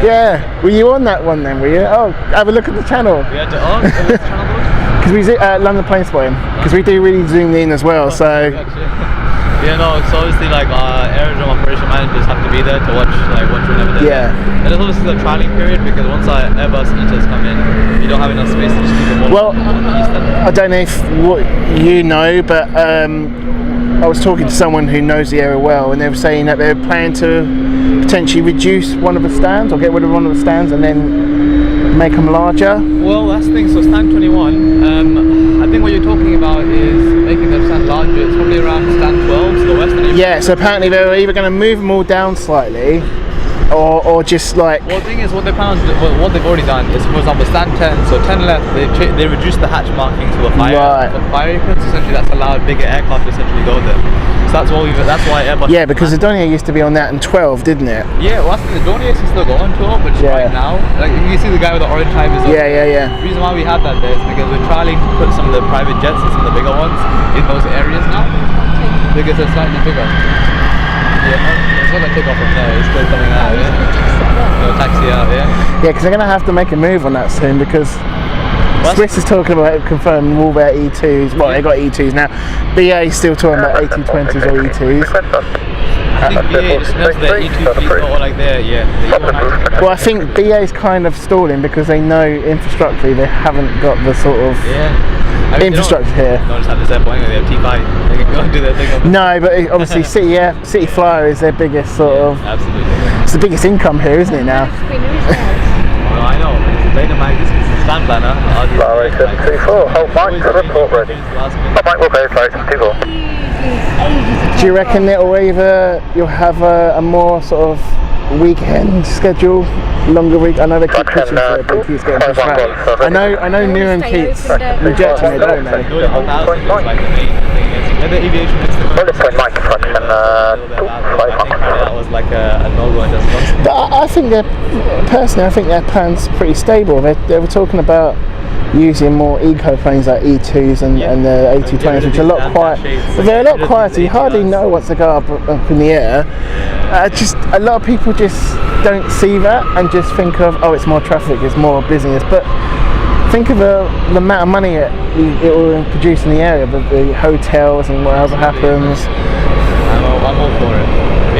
Yeah, were you on that one then? Were you? Oh, have a look at the channel. We had to Because we London Planespotting, because we do really zoom in as well. So yeah, no, it's obviously like aerodrome operation managers have to be there to watch whenever they're there. And it's obviously the trialing period, because once our Airbus Eaters come in, you don't have enough space to just keep them all on the east end. I don't know if what you know, but I was talking to someone who knows the area well, and they were saying that they're planning to potentially reduce one of the stands or get rid of one of the stands and then make them larger? Well, that's the thing. So stand 21, I think what you're talking about is making the stand larger. It's probably around stand 12, so the western. Yeah, so apparently they were either going to move them all down slightly or just like... Well, the thing is, what they plan on what they've already done is, for example, stand 10, so 10 left, they reduced the hatch markings for the fire, right. for the fire aprons. Essentially, that's allowed bigger aircraft to essentially go there. So that's why Airbus. Yeah, because the Dornier used to be on that in 12, didn't it? Yeah, well, the Dornier is still going to it, but just right now, like you see the guy with the orange time is. Yeah. The reason why we have that there is because we're trialing to put some of the private jets and some of the bigger ones in those areas now, because they're slightly bigger. Yeah, it's not gonna take off from there. It's still coming out. Taxi out. Yeah, because they're gonna have to make a move on that soon because. Swiss is talking about confirming all their E2s. Well, they got E2s now. BA is still talking about A220s or E2s. I think BA just knows their E2s or like their Well, I think BA is kind of stalling because they know infrastructurally they haven't got the sort of infrastructure here. They don't just have this airplane, they have T5. They can go and do their thing. No, but obviously City Flyer is their biggest sort of. Absolutely. It's the biggest income here, isn't it now? Well, I know. They don't mind this. Stand planner. Flower 724, hold Mike, report ready. Hold Mike, we'll go, Flower 724. Do you reckon you'll have a more sort of weekend schedule, longer week? I know they keep pushing for it, but Keith's getting pushed back. I know New and Keith's rejecting it, don't they? That was like a no-go and just. But I think I think their plan's pretty stable. They were talking about using more eco planes like E2s and the A220s, which are a lot quiet. But they're a lot quieter. You hardly know once they go up in the air. Just a lot of people just don't see that and just think of, oh, it's more traffic, it's more business. But think of the amount of money it will produce in the area, the hotels and whatever happens. I'm all for it.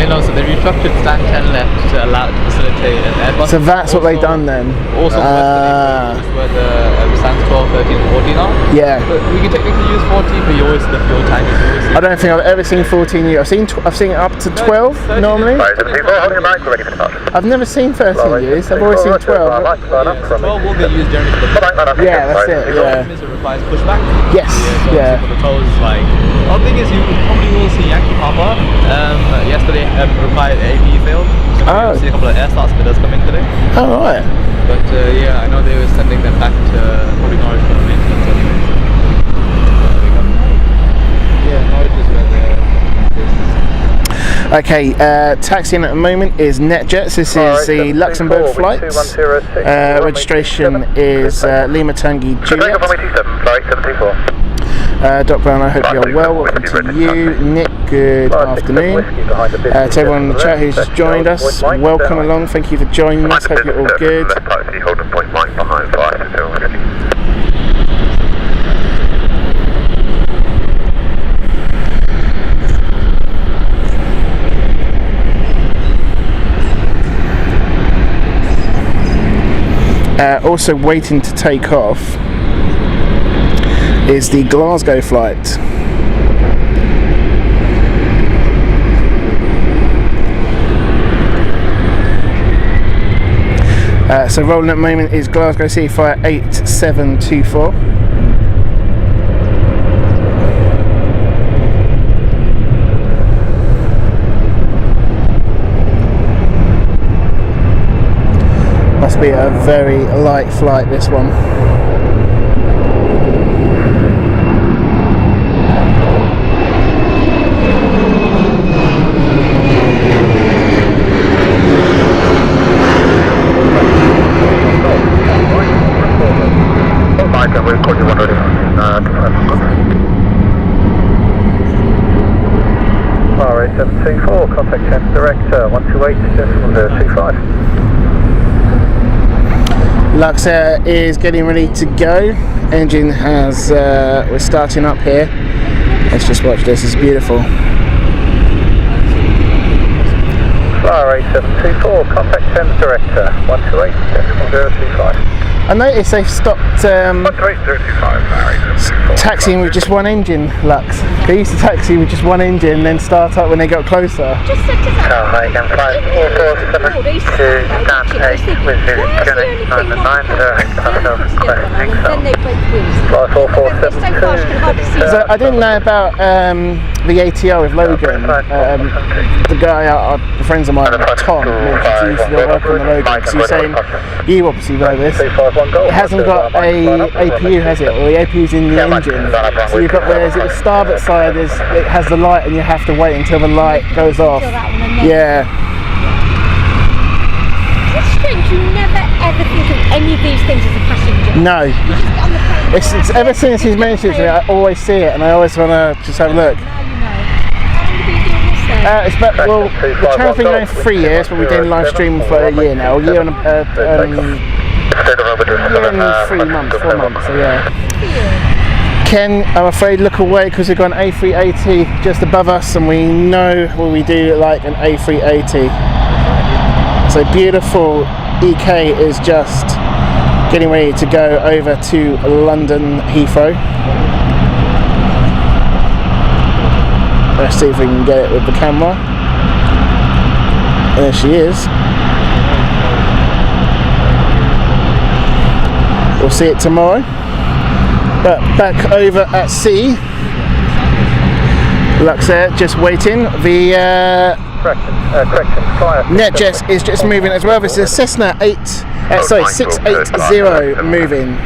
So they restructured stand 10 left to allow it to facilitate an Airbus. So that's what they've done then? Also where the stands 12, 13 and 14 are. Yeah. But we can technically use 14, but you always the fuel tank is always. I don't think I've ever seen 14 use. I've seen it up to 12 normally. I've never seen 13 use. I've always seen 12. 12 will get used generally for the. Yeah, that's it. Yeah. It requires pushback. Yes. Yeah. For the toes, like. The thing is, you probably will see Yankee Papa. Yesterday required AP failed. So you'll see a couple of air starts, but it does come in today. Oh, right. But yeah, I know they were sending them back to probably Norwich for maintenance anyways. Yeah, Norwich is where they're. Okay, taxiing at the moment is NetJets. This is the Luxembourg flight. Registration is Lima Tangi Juliet. Doc Brown, I hope you're well. Welcome to you. Nick, good afternoon. To everyone in the chat who's just joined us, welcome along. Thank you for joining us. Hope you're all good. Also waiting to take off is the Glasgow flight. So rolling at the moment is Glasgow City Flight 8724. Must be a very light flight, this one. Alright, 724, contact 10 direct 128.025. Luxair is getting ready to go. Engine has, we're starting up here. Let's just watch this, it's beautiful. Alright, 724, contact 10 direct 128.025. I noticed they've stopped taxiing with just one engine, Lux. They used to taxi with just one engine and then start up when they got closer. Just said to that. I can fly 447 to stand 8 with Unit 9 and 9 direct requesting Then they both wheels. Fly 447 So far, I can hardly see. So I didn't know about the ATO with Logan. The guy, the friends of mine, Tom, mentioned he used to work on the Logan. So you're saying, you obviously know this, it hasn't got a APU, has it? Or the APU's in the engine. So you've got, whereas at the starboard side, it has the light and you have to wait until the light goes off. Yeah. It's strange, you never ever think of any of these things as a passenger. No. You just get on the plane. It's ever since he's mentioned it to me, I always see it and I always want to just have a look. Now you know. How long have you been doing this then? It's about, well, the channel's been going for 3 years, but we're doing live streaming for a year now. A year and 3 months, 4 months, so yeah. Ken, I'm afraid, look away because we've got an A380 just above us and we know what we do like an A380. So beautiful EK is just getting ready to go over to London Heathrow. Let's see if we can get it with the camera. There she is. We'll see it tomorrow. But back over at sea, Lux Air just waiting. The NetJet is just moving as well. This is a Cessna 680 moving.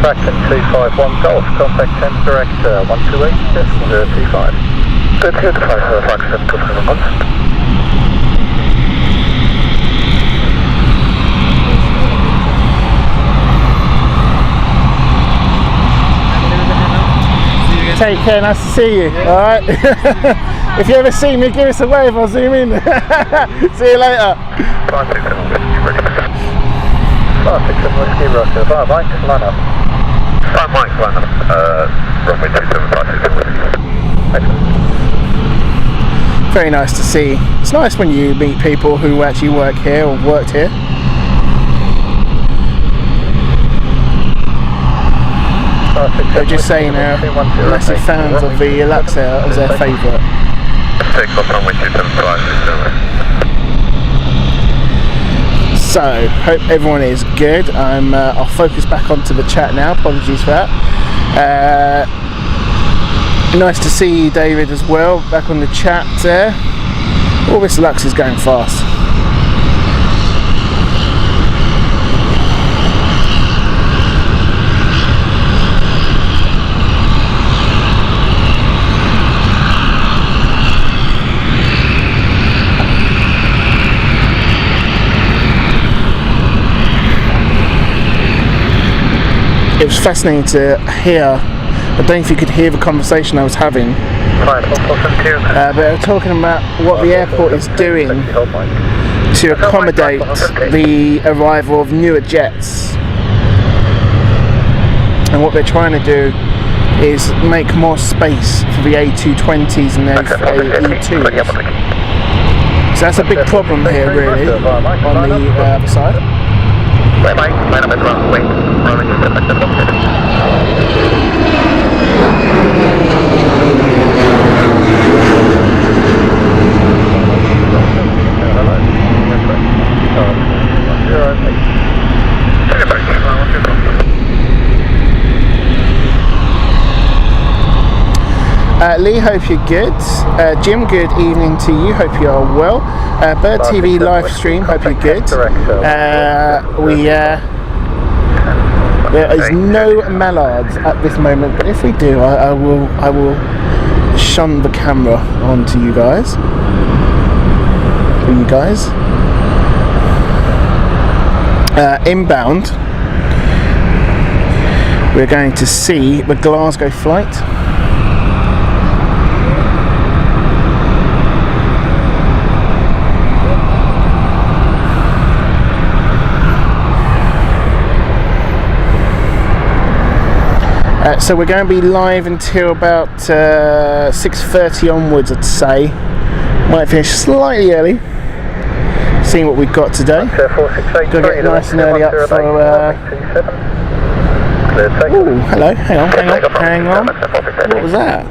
Fraction 251 Golf, contact 10 direct 128, 025. Good, good, 557 to 7 months. Take care, nice to see you. Yeah. Alright. If you ever see me, give us a wave, I'll zoom in. See you later. 567 Whiskey, ready. 567 Whiskey, Russia. Bye, Mike, line up. Bye, Mike, line up. Runway 27, 567 Whiskey. Very nice to see. It's nice when you meet people who actually work here or worked here. They're just saying massive fans of the Lux Air as their favourite. So, hope everyone is good. I'll focus back onto the chat now, apologies for that. Nice to see you, David, as well, back on the chat there. All this Lux is going fast. It was fascinating to hear. I don't know if you could hear the conversation I was having, but they were talking about what the airport is doing to accommodate the arrival of newer jets, and what they're trying to do is make more space for the A220s and the E2s. So that's a big problem here, really, on the other side. Lee, hope you're good. Jim, good evening to you. Hope you are well. Bird TV live stream. Hope you're good. There is no mallards at this moment, but if we do, I will shun the camera onto you guys. For you guys. inbound, we're going to see the Glasgow flight. So we're going to be live until about 6:30 onwards, I'd say. Might finish slightly early. Seeing what we've got today. Gonna get nice and early up for. Oh, hello. Hang on. What was that?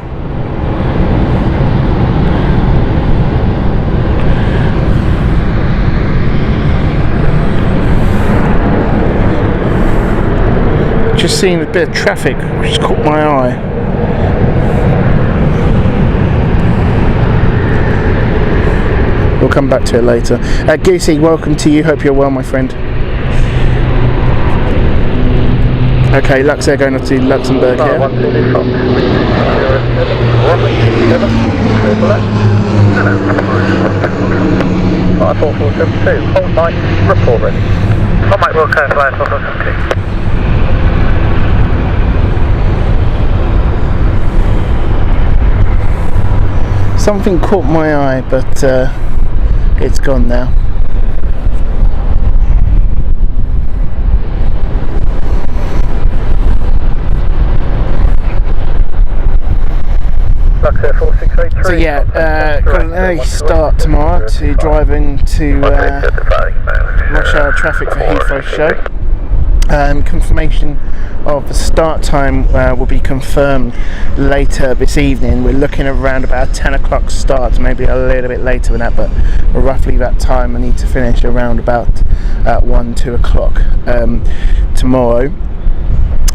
Just seen a bit of traffic which caught my eye. We'll come back to it later. Goosey, welcome to you. Hope you're well, my friend. Okay, Luxair going up to Luxembourg here. 5472, hold line, report ready. Hold Mike Wilco, fly 4472. Something caught my eye, but it's gone now. So yeah, got an early start tomorrow to driving to rush hour traffic for Heathrow show. Confirmation of the start time will be confirmed later this evening. We're looking around about 10 o'clock start, maybe a little bit later than that, but roughly that time. I need to finish around about 1-2 o'clock tomorrow.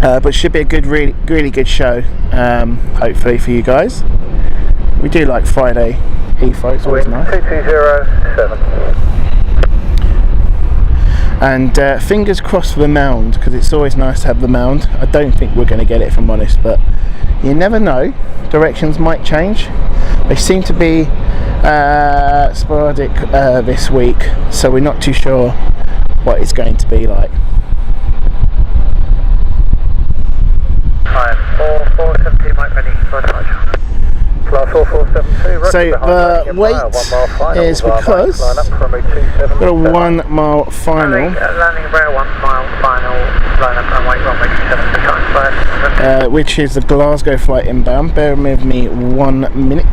But should be a good, really good show, hopefully for you guys. We do like Friday Heathrow, it's always nice. 2207. And fingers crossed for the mound, because it's always nice to have the mound. I don't think we're going to get it, if I'm honest, but you never know. Directions might change. They seem to be sporadic this week, so we're not too sure what it's going to be like. 5472, Mike ready for touch. Class 4472. So the wait is because we've got a 1 mile final. Landing about 1 mile final, line up and wait runway 27, which is the Glasgow flight inbound. Bear with me 1 minute.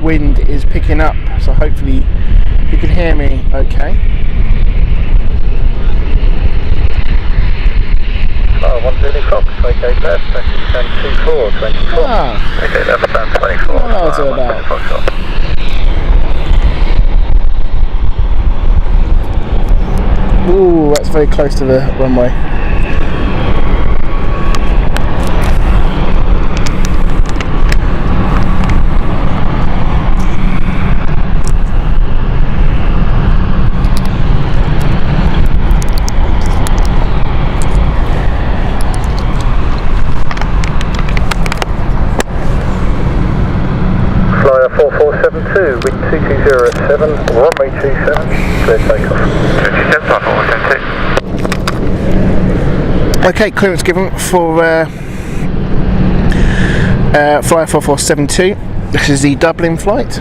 Wind is picking up, so hopefully you can hear me okay. 1 Fox, okay, left, 24, 24. Ah, Okay, left, stand 24. what else are about? Ooh, that's very close to the runway. Flyer 4472, wind 2207, runway 27, clear takeoff. 27, Okay, clearance given for Flyer 4472. This is the Dublin flight.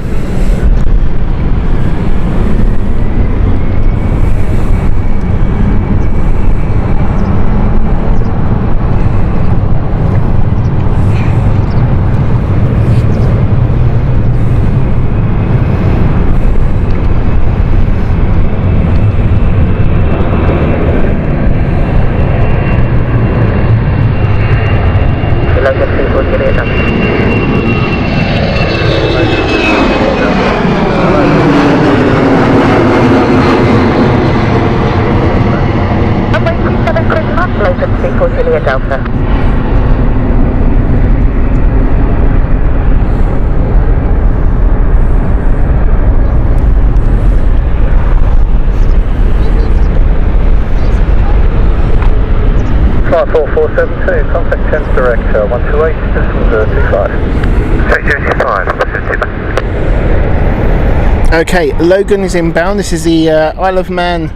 People get it done. Juliet Delta. Flight 4472, contact 10 direct 128, distance 25. Okay, Logan is inbound. This is the Isle of Man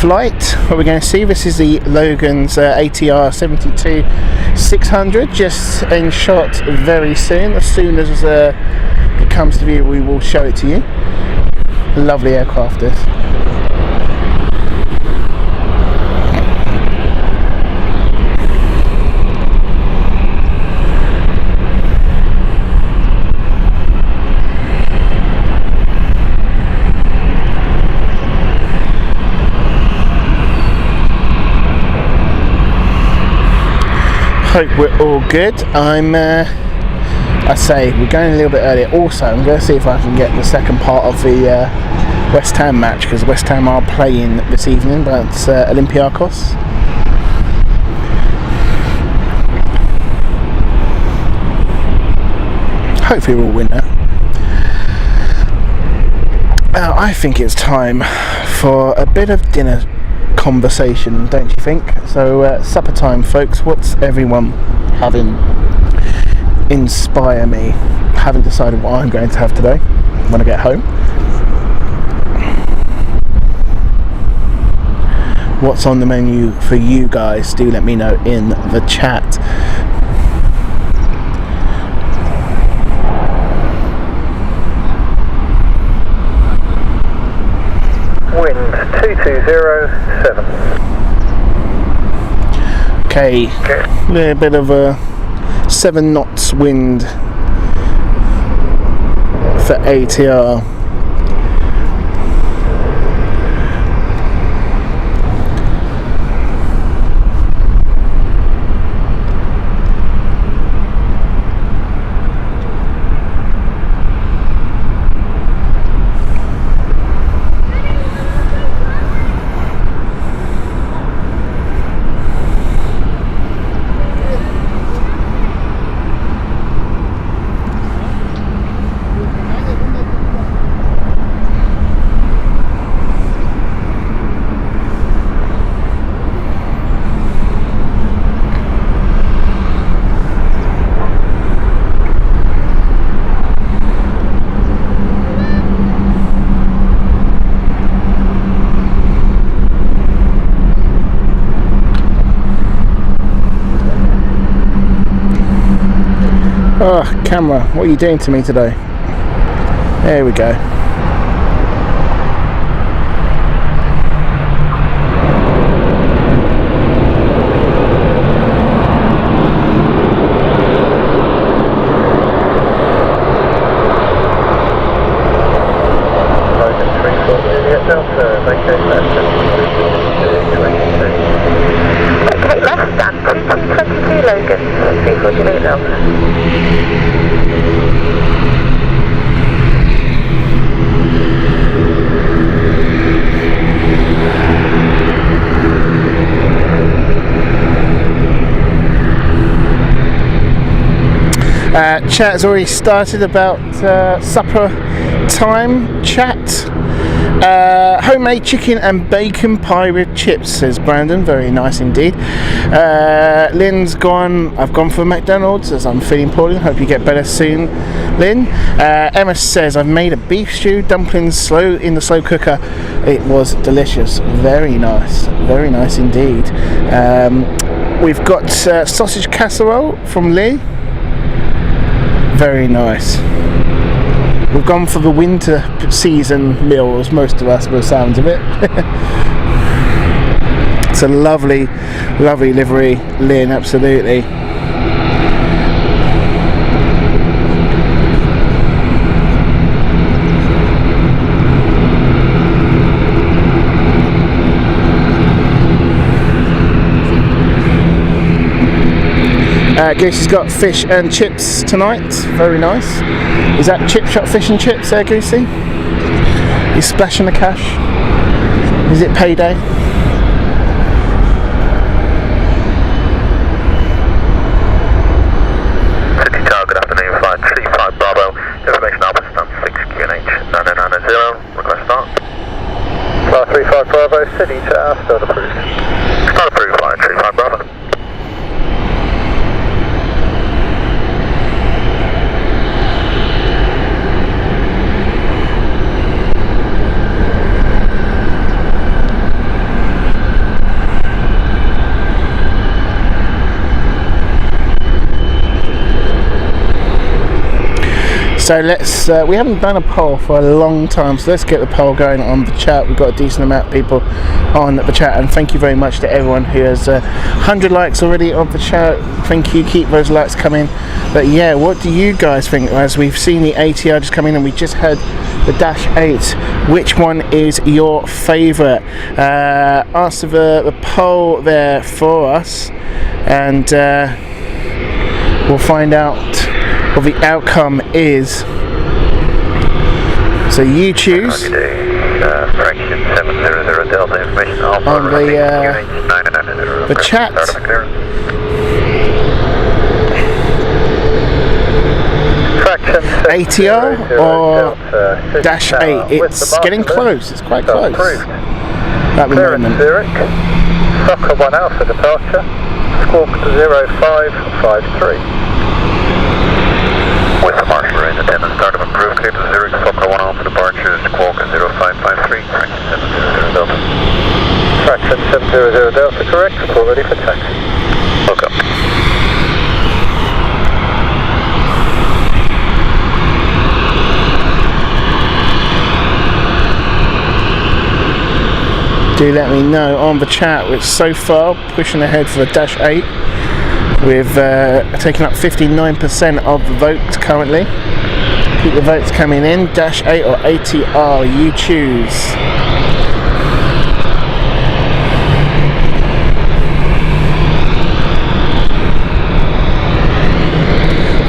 flight. What we're going to see, this is the Logan's ATR 72-600, just in shot very soon. As soon as it comes to view, we will show it to you. Lovely aircraft this. Hope we're all good. I say we're going a little bit earlier. Also, I'm going to see if I can get the second part of the West Ham match, because West Ham are playing this evening, but it's Olympiacos. Hopefully we'll win that. I think it's time for a bit of dinner conversation, don't you think? So supper time, folks. What's everyone having? Inspire me. Haven't decided what I'm going to have today when I get home. What's on the menu for you guys? Do let me know in the chat. Wind 2207. Okay, a little bit of a 7 knots wind for ATR. Oh, camera, what are you doing to me today? There we go. Okay, less than 2222 Logan, 348 Delta. Chat's already started about supper time chat. Homemade chicken and bacon pie with chips, says Brandon. Very nice indeed. Lynn's gone. I've gone for McDonald's as I'm feeling poorly. Hope you get better soon, Lynn. Emma says I've made a beef stew, dumplings in the slow cooker. It was delicious. Very nice indeed. We've got sausage casserole from Lee. Very nice. We've gone for the winter season meals, most of us, by the sounds of it. It's a lovely livery, Lynn, absolutely. Goosey's got fish and chips tonight. Very nice. Is that chip shop fish and chips there, Goosey? You splashing the cash? Is it payday? Bravo City to our start approved. Start approved, flight 35 Bravo. So let's, we haven't done a poll for a long time, so let's get the poll going on the chat. We've got a decent amount of people on the chat, and thank you very much to everyone who has 100 likes already on the chat. Thank you, keep those likes coming. But yeah, what do you guys think? As we've seen the ATR just come in and we just had the Dash 8, which one is your favourite? Answer the poll there for us, and we'll find out what the outcome is. So you choose on the chat. ATR or Dash 8? It's getting close, it's quite close at the moment. Soccer 1 Alpha departure, squawk 0553. With the marshal in attendance, start of approved, clear to Zurich, Fokker 1 Alpha departure, squawk 0553, fraction 700 Delta. Fraction 700 Delta, correct, report ready for taxi. Welcome. Do let me know on the chat. We're so far pushing ahead for the Dash 8. We've taken up 59% of the votes currently. Keep the votes coming in. Dash 8 or ATR, you choose.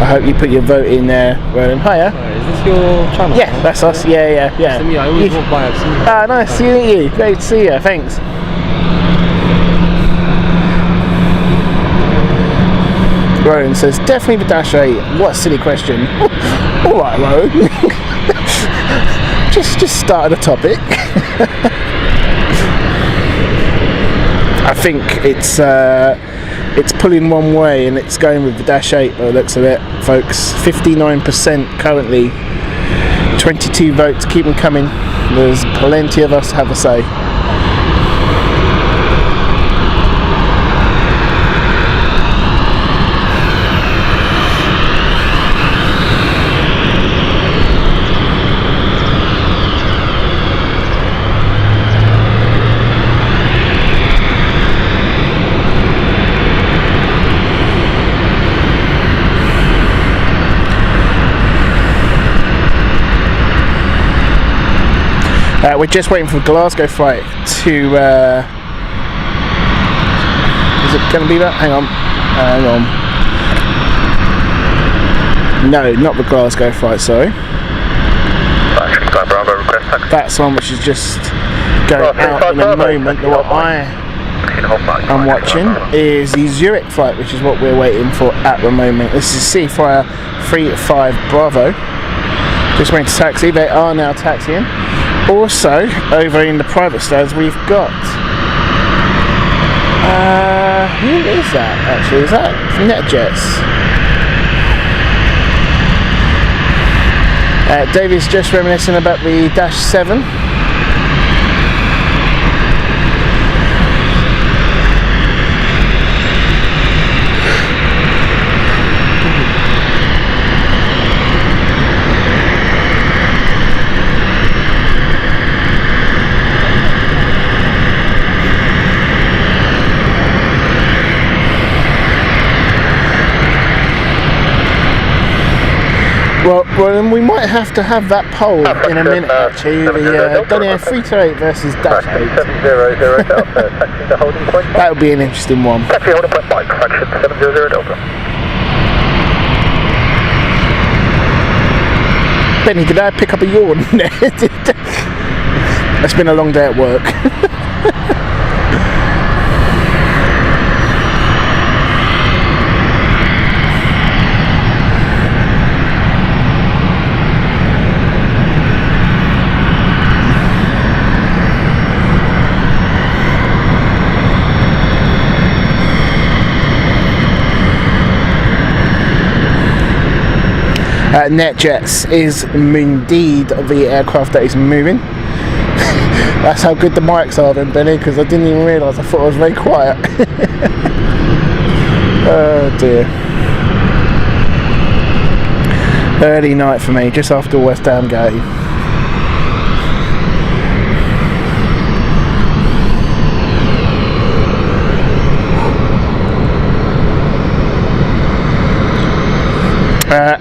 I hope you put your vote in there, Roland. Hiya. Is this your channel? Yeah, that's us. Yeah. To me, I always walk by, I've seen you. Ah, nice to meet you. Great to see you. Thanks. Rowan says, definitely the Dash 8. What a silly question. Alright, Rowan. just started a topic. I think it's pulling one way and it's going with the Dash 8 by the looks of it, folks. 59% currently. 22 votes. Keep them coming. There's plenty of us to have a say. We're just waiting for the Glasgow flight to... is it going to be that? Hang on. No, not the Glasgow flight, sorry. That's one which is just going out in a moment. What I'm watching is the Zurich flight, which is what we're waiting for at the moment. This is Seafire 35 Bravo. Just waiting to taxi. They are now taxiing. Also, over in the private stands, we've got... who is that, actually? Is that NetJets? David's just reminiscing about the Dash 7. Well, we might have to have that poll in a minute, actually. The Donier 328 versus Dash 8. 700 Delta, taxi to holding point. That would be an interesting one. Taxi holding point Mike, fraction 700 Delta. Benny, did I pick up a yawn there? It's been a long day at work. NetJets is indeed the aircraft that is moving. That's how good the mics are then, Benny, because I didn't even realise. I thought I was very quiet. Oh dear. Early night for me, just after West Ham game.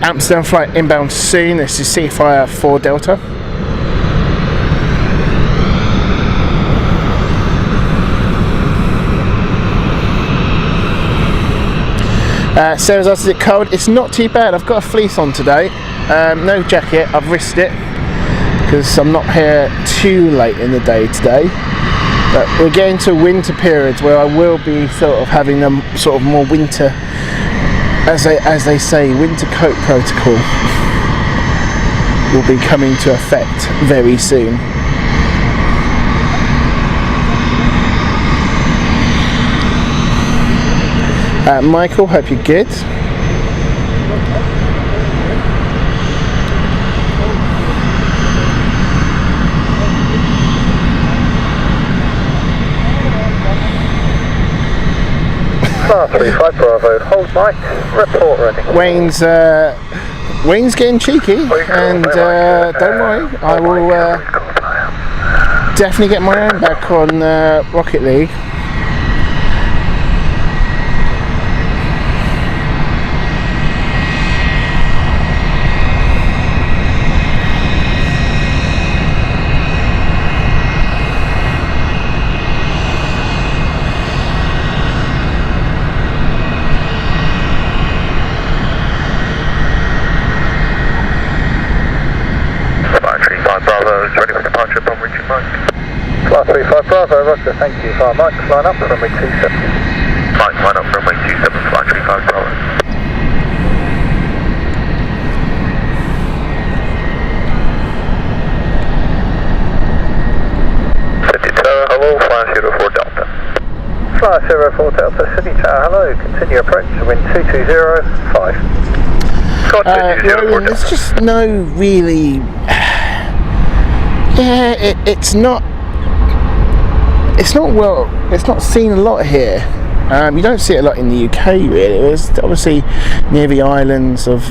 Amsterdam flight inbound soon. This is Seafire 4 Delta. Sarah's asked, is it cold? It's not too bad. I've got a fleece on today. No jacket. I've risked it because I'm not here too late in the day today. But we're getting to winter periods where I will be sort of having a sort of more winter, as they say, winter coat protocol will be coming to effect very soon. Michael, hope you're good. Star 35 Bravo, hold mic, report ready. Wayne's getting cheeky, and don't worry, I will definitely get my own back on Rocket League. Flight 35 Bravo, roger, thank you. Fire Mike, line up, runway 27. Mike, line up, runway 27, flight 35 Bravo. City Tower, hello, flight 04 Delta. Flight 04 Delta, City Tower, hello, continue approach, wind 2205. Roland, there's just no really... Yeah, it's not seen a lot here. You don't see it a lot in the UK really. It's obviously near the islands of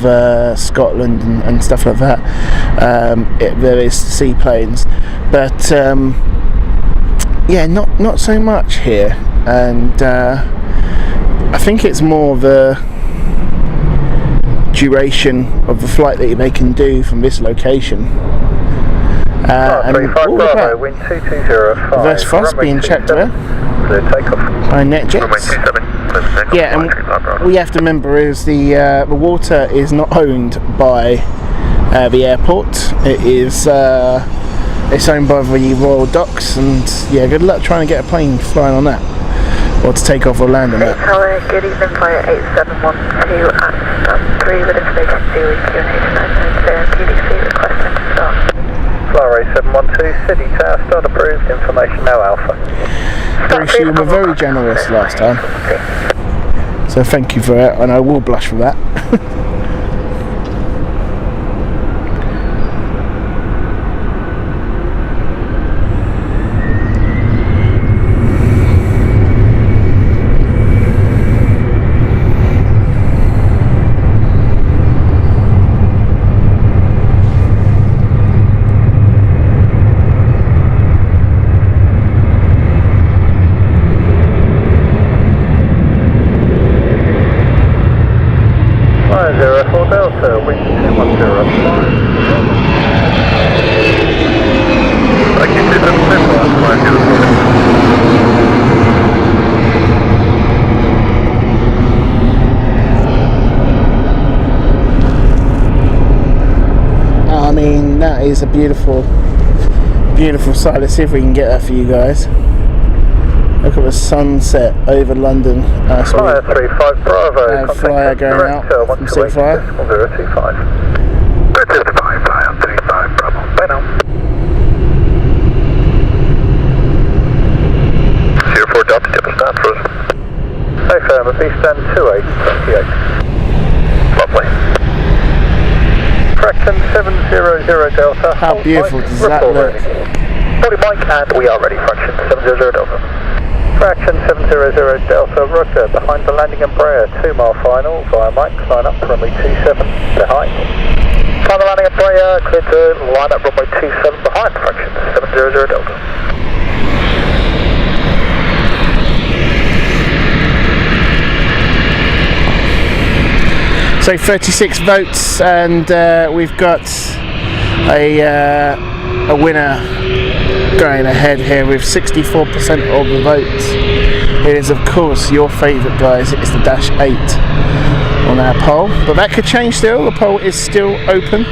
Scotland and stuff like that. There is seaplanes, but yeah, not so much here. And I think it's more the duration of the flight that they can do from this location. And all of that. Wind 2205. Reverse thrust being checked there by NetJets. Yeah, and what you have to remember is the water is not owned by the airport. It is it's owned by the Royal Docks, and yeah, good luck trying to get a plane flying on that, or to take off or land on that. Tower, good evening, flight 8712 at stand 3 with information due with QNH 990 PDC requesting to start. Flyer 712, City Tower, start approved, information now Alpha. Bruce, you were very generous last time, so thank you for it, and I will blush for that. Is a beautiful sight. Let's see if we can get that for you guys. Look at the sunset over London. Flyer 35 Bravo, flyer going out from Seafire. 025. British 35 Bravo, bye now. 04 Delta, tip of stand for us. Hey firm, B stand 2828. Lovely. Fraction 700 Delta. How beautiful does that look? Body mic, and we are ready. Fraction 700 Delta. Fraction 700 Delta, roger, behind the landing and Embraer, 2 mile final, via mic, line up, runway 27, behind. Final landing and Embraer, clear to line up, runway 27, behind, fraction 700 Delta. So 36 votes, and we've got a winner going ahead here with 64% of the votes. It is, of course, your favourite, guys. It's the Dash 8 on our poll, but that could change still. The poll is still open.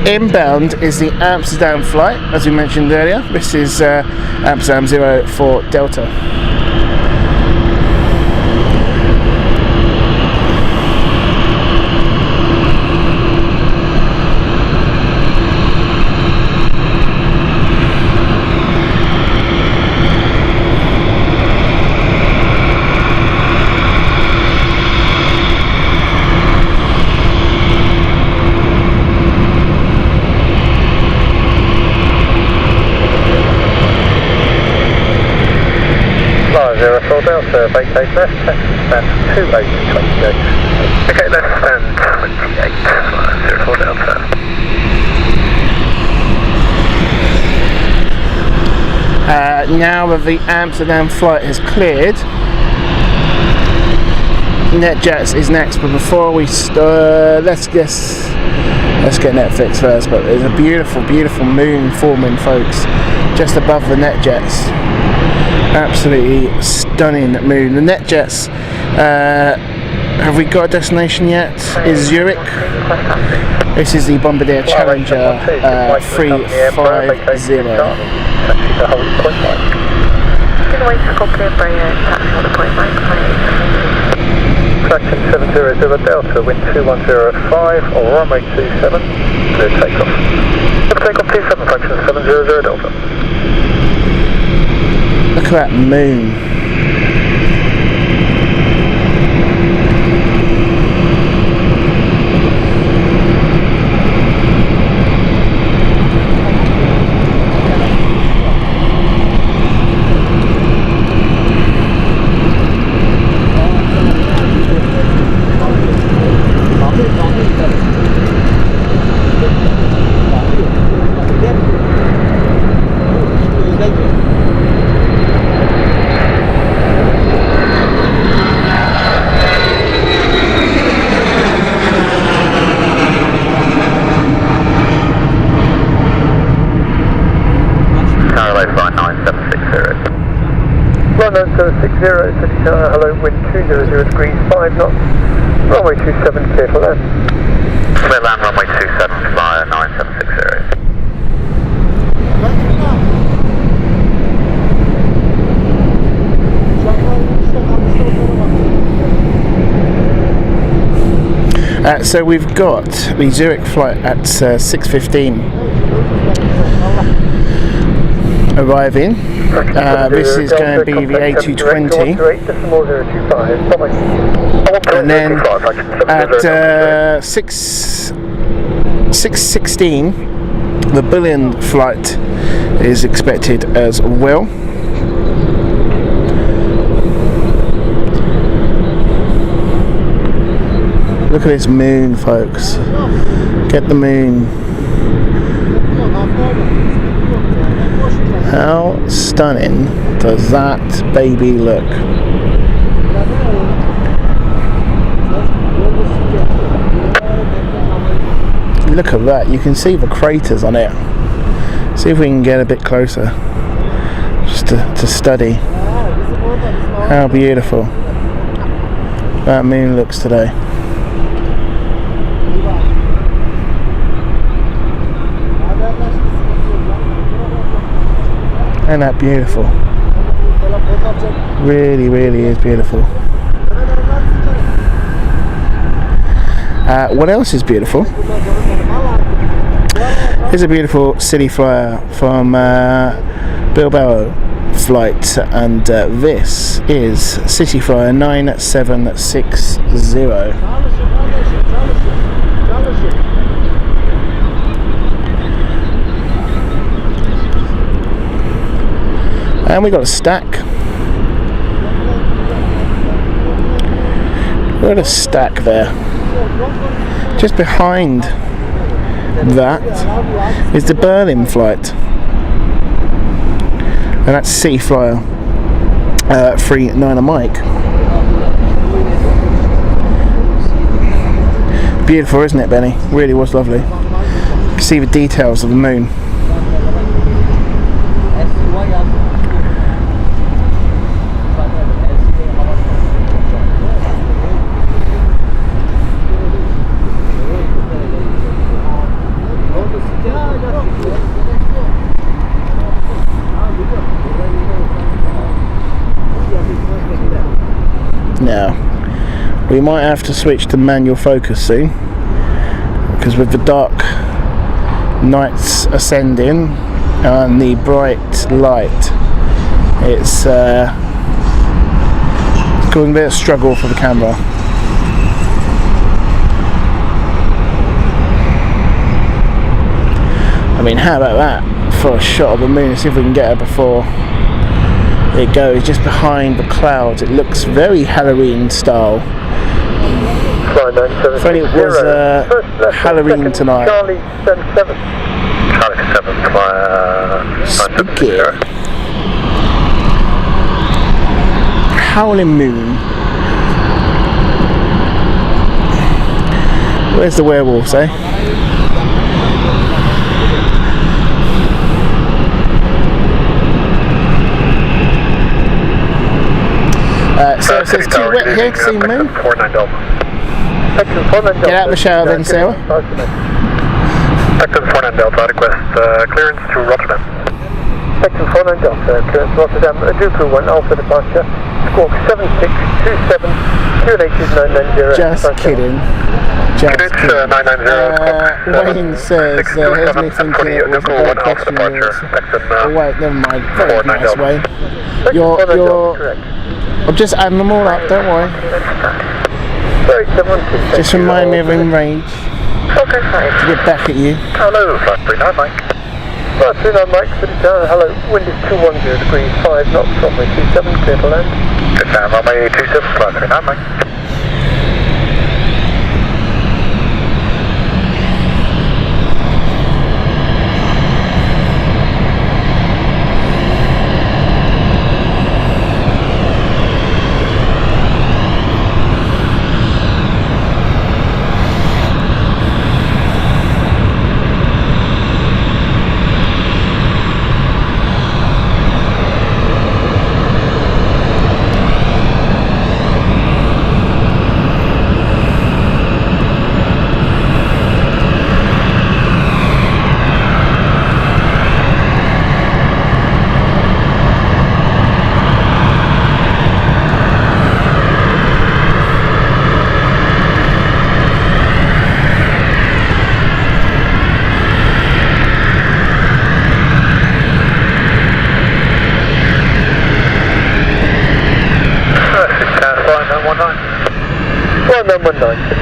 Inbound is the Amsterdam flight, as we mentioned earlier. This is Amsterdam 04 Delta. Delta, vacate left, and 2828. Vacate left and 28, 04 Delta. Now that the Amsterdam flight has cleared, NetJets is next, but before we let's get Netflix first. But there's a beautiful, beautiful moon forming, folks, just above the NetJets. Absolutely stunning moon. The NetJets, have we got a destination yet? Is Zurich. This is the Bombardier Challenger 350. Fraction 700 Delta, wind 2105, or runway 27, clear takeoff. Clear takeoff 27, fraction 700 Delta. Look at that moon. London 760, hello, wind 200 degrees, 5 knots, runway 27, clear for land. Clear land, runway 27, flyer 9760. So we've got the Zurich flight at 6:15 arriving. This is going to be the A220, and then at 6:16 the Billion flight is expected as well. Look at this moon, folks. Get the moon. How stunning does that baby look? Look at that. You can see the craters on it. See if we can get a bit closer, just to study how beautiful that moon looks today. Isn't that beautiful? Really, really is beautiful. What else is beautiful? Here's a beautiful city flyer from Bilbao flight, and this is City Flyer 9760. And we got a stack. We got a stack there. Just behind that is the Berlin flight, and that's City Flyer 39 Mike. Beautiful, isn't it, Benny? Really was lovely. You can see the details of the moon. Now, we might have to switch to manual focus soon, because with the dark nights ascending and the bright light, it's causing a bit of struggle for the camera. I mean, how about that for a shot of the moon? See if we can get her before it goes, just behind the clouds. It looks very Halloween style. If only it was Halloween tonight. Charlie 77. Charlie 7, Spooky. Howling moon. Where's the werewolves, eh? Sarah says, too wet here to see the moon. Get out of the shower then, Sarah. Spectrum 49 Delta, request clearance to Rotterdam. Spectrum 49 Delta, clearance to Rotterdam, Aduku 1 Alpha departure, squawk 7627, QNH is 990. Just kidding. Just kidding. 990. Wayne says, here's me thinking it was a great question. Oh wait, never mind. Very nice, Wayne. You're I'll just add them all up, don't worry. Just remind me of Enrage. Okay, fine. To get back at you. Hello, Flight 39 Mike. Flight 39 Mike, City Tower, hello. Wind is 210 degrees, 5 knots, runway 27, clear to land. Good time, runway 27, Flight 39 Mike.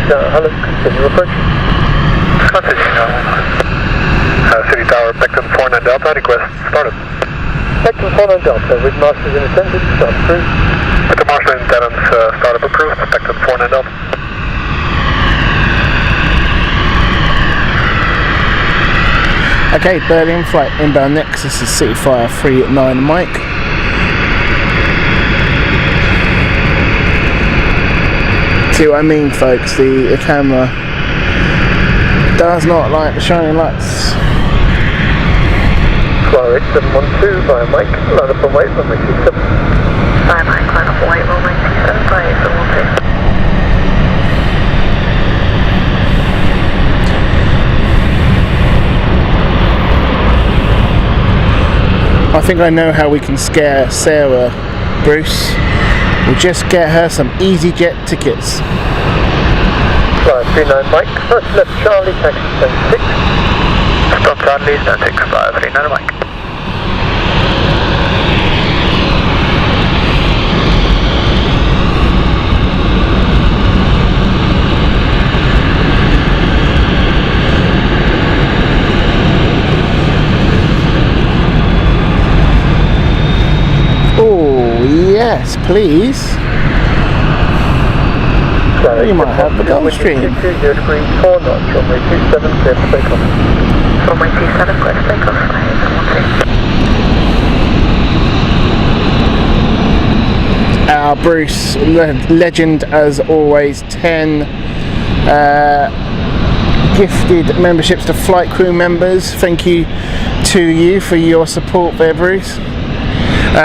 Hello, continue approach. City Tower, Spectrum 49 Delta, request started. Spectrum 49 Delta, with masters in attendance, start approved. With the master in attendance, startup approved, Spectrum 49 Delta. Okay, Berlin flight inbound next. This is City Flyer 39 Mike. See what I mean, folks? The camera does not like the shining lights. Flyer 8712 via Mike, line up on wait, runway 27. Via Mike, line up on wait, runway 27, via 8712. I think I know how we can scare Sarah, Bruce. We'll just get her some EasyJet tickets. Flyer 39 Mike, first left Charlie, taxi 76. Stop Charlie, 76, Flyer 39 Mike. Yes, please. You might have the Gulfstream. 20 degrees 4 knots, runway 27, clear for takeoff. Runway 27, clear for takeoff. Bruce, legend as always. 10 gifted memberships to flight crew members. Thank you to you for your support there, Bruce.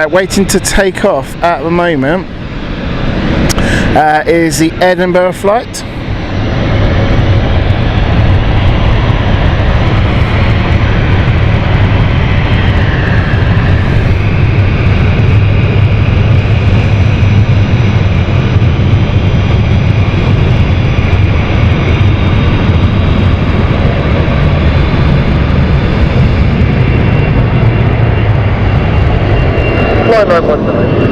Waiting to take off at the moment is the Edinburgh flight. Fly 919.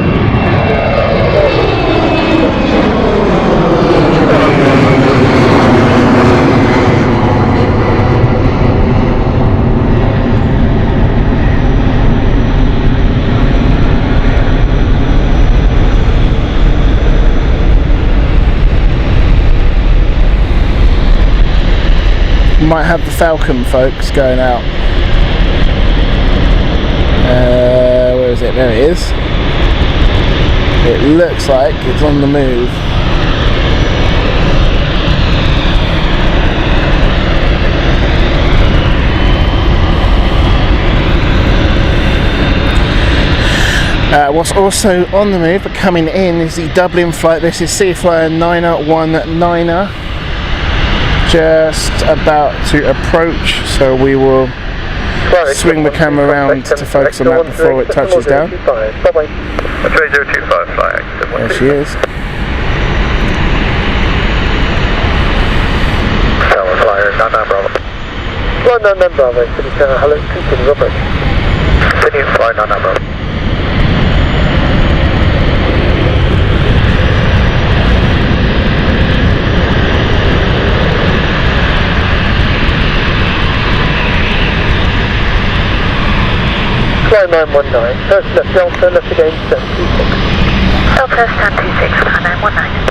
Might have the Falcon folks going out. Where is it? There it is. It looks like it's on the move. What's also on the move but coming in is the Dublin flight. This is Seaflyer 919er. Just about to approach, so we will swing the camera around to focus on that before it touches down. Bye-bye. 3025 fly. There she is. Tower flyer, 99 Bravo. Fly 99 Bravo, hello, continue approach. Continue fly 99 Bravo. Fly 919, first left Delta, left again, 726. Delta 726, fly 919.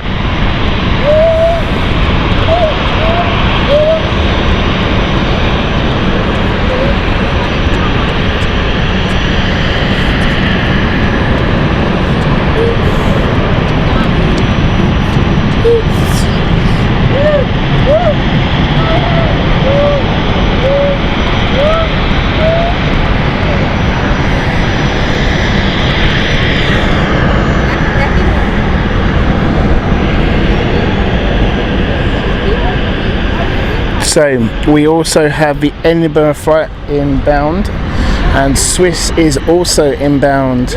So we also have the Edinburgh flight inbound, and Swiss is also inbound.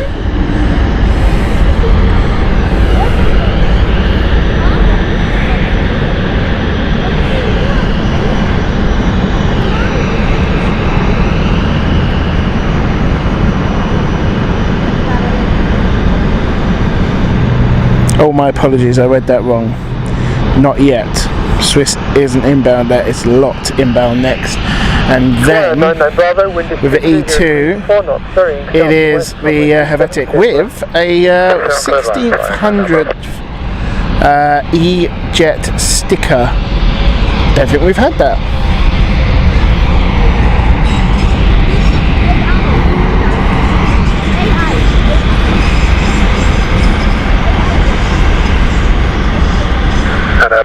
Oh, my apologies, I read that wrong. Not yet. Swiss isn't inbound there, it's locked inbound next. And then with the E2 it is the Helvetic with a 1600 E-Jet sticker. Don't think we've had that.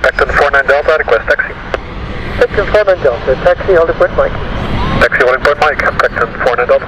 Back to the 49 Delta, request taxi. Back to 49 Delta, taxi, holding point Mike. Taxi, holding point Mike, back to the 49 Delta.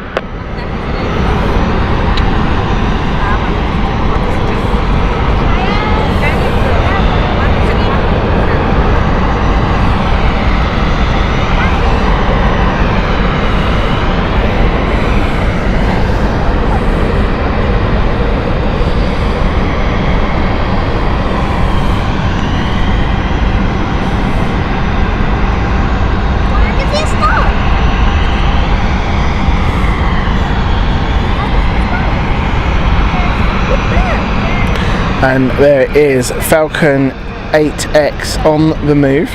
And there is Falcon 8X on the move.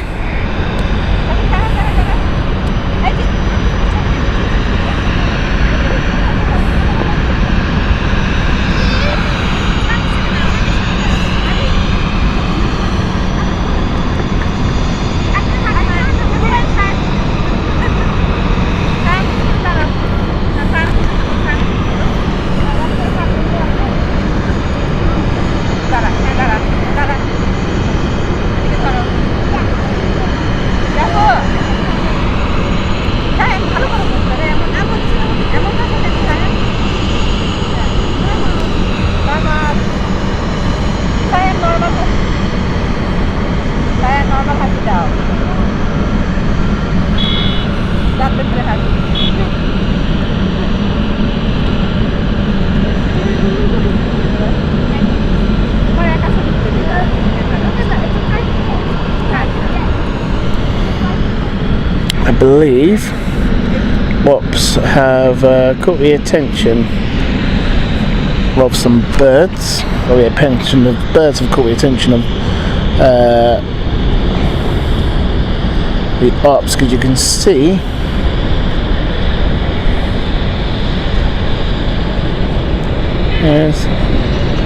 believe wops have caught the attention of some birds. Or the attention of birds have caught the attention of the ops, because you can see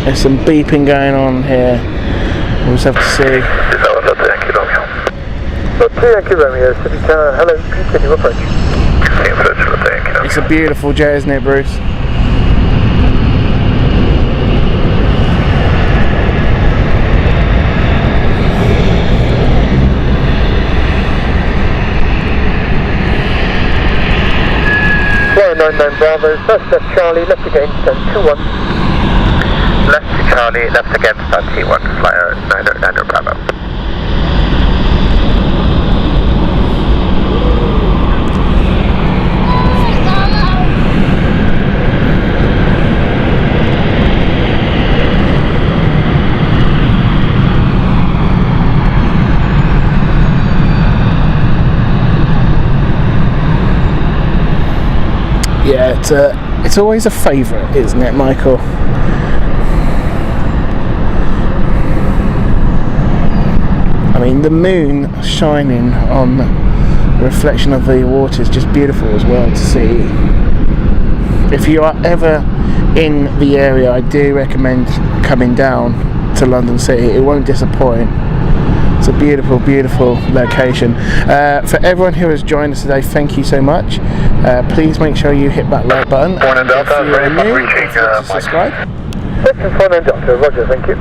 there's some beeping going on here. We'll just have to see. Hello, continue approach. It's a beautiful jet, isn't it, Bruce? Flying 99 Bravo, first left Charlie, left against 21. Left to Charlie, left against T1, flyer 99 Bravo. Yeah, it's always a favourite, isn't it, Michael? I mean, the moon shining on the reflection of the water is just beautiful as well to see. If you are ever in the area, I do recommend coming down to London City. It won't disappoint. It's a beautiful, beautiful location. For everyone who has joined us today, thank you so much. Please make sure you hit that like button. If you are new, don't forget to subscribe. Section 49 Delta, roger, thank you.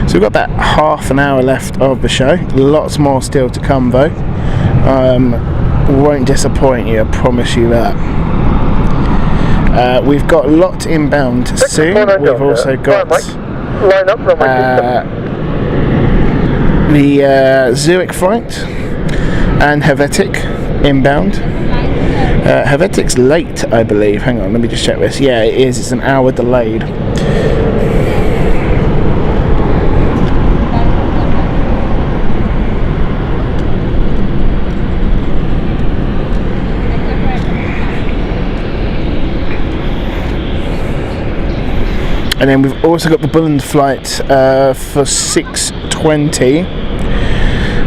So we've got about half an hour left of the show. Lots more still to come though. Won't disappoint you, I promise you that. We've got a lot inbound soon. We've also got the Zurich flight and Helvetic inbound. Helvetic's late, I believe. Hang on, let me just check this. Yeah, it is. It's an hour delayed. And then we've also got the Bullen flight for 6:20,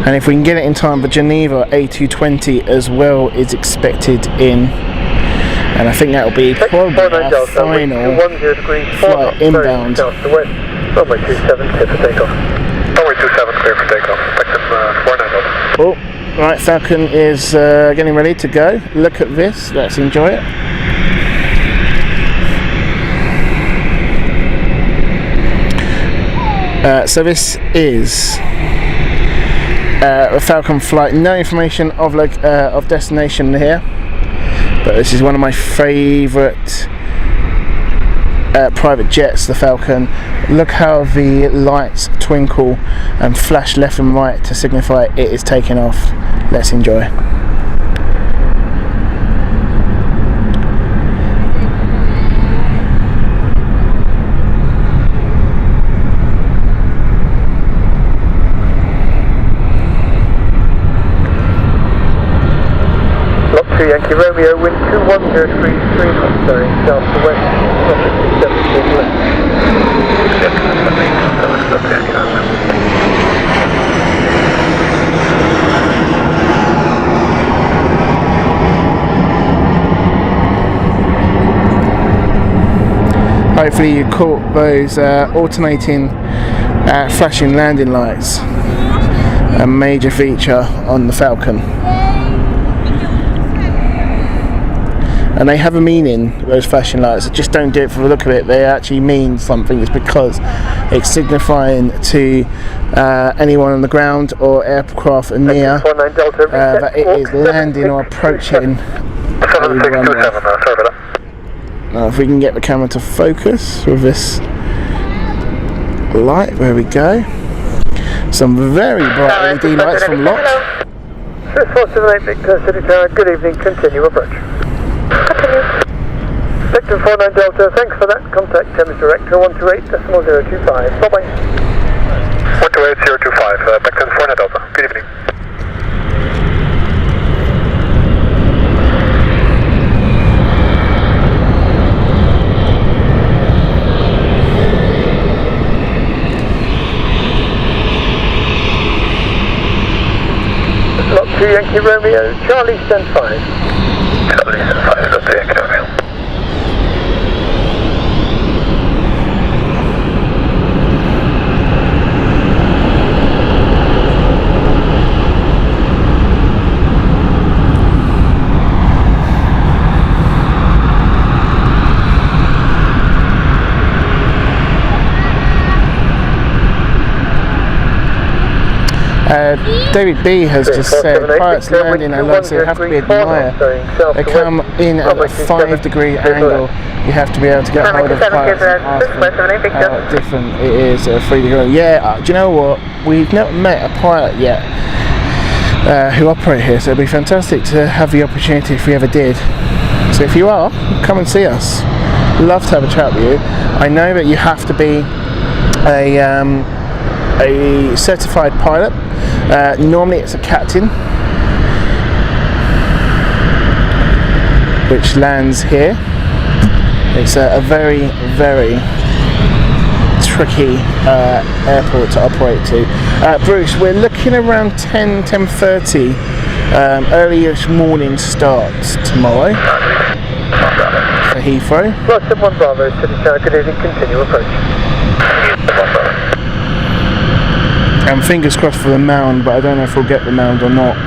and if we can get it in time, the Geneva A220 as well is expected in, and I think that will be probably our final flight inbound. Runway 27 clear for takeoff. Runway 27 clear for takeoff. Oh, right, Falcon is getting ready to go. Look at this, let's enjoy it. So this is a Falcon flight. No information of destination here, but this is one of my favourite private jets, the Falcon. Look how the lights twinkle and flash left and right to signify it is taking off. Let's enjoy. Yankee Romeo, wind 21033, bearing south to west, traffic 217 left. Hopefully you caught those alternating flashing landing lights, a major feature on the Falcon. And they have a meaning, those flashing lights. Just don't do it for the look of it. They actually mean something. It's because it's signifying to anyone on the ground or aircraft near that it is landing or approaching the runway. Now if we can get the camera to focus with this light, there we go. Some very bright LED lights from LOT. 6478 Victor City Tower, good evening, continue approach. Victor 49 Delta, thanks for that. Contact Thames Director 128.025. Bye-bye. 128.025, back to the 49 Delta. Good evening. Lot 2 Yankee Romeo, Charlie stand 5. Charlie stand 5, Lot 2 Yankee Romeo. David B has just said pilots landing at low, so you have to be admired. They come in at a 5-degree angle. You have to be able to get hold of pilots and ask them how different it is at a 3-degree. Yeah, do you know what? We've never met a pilot yet who operate here, so it'd be fantastic to have the opportunity if we ever did. So if you are, come and see us. Love to have a chat with you. I know that you have to be a certified pilot. Normally it's a captain, which lands here. It's a very, very tricky airport to operate to. Bruce, we're looking around 10:30 early-ish morning starts tomorrow for Heathrow. Flight 1 Bravo, City Tower, good evening, continue approach. And fingers crossed for the mound, but I don't know if we'll get the mound or not.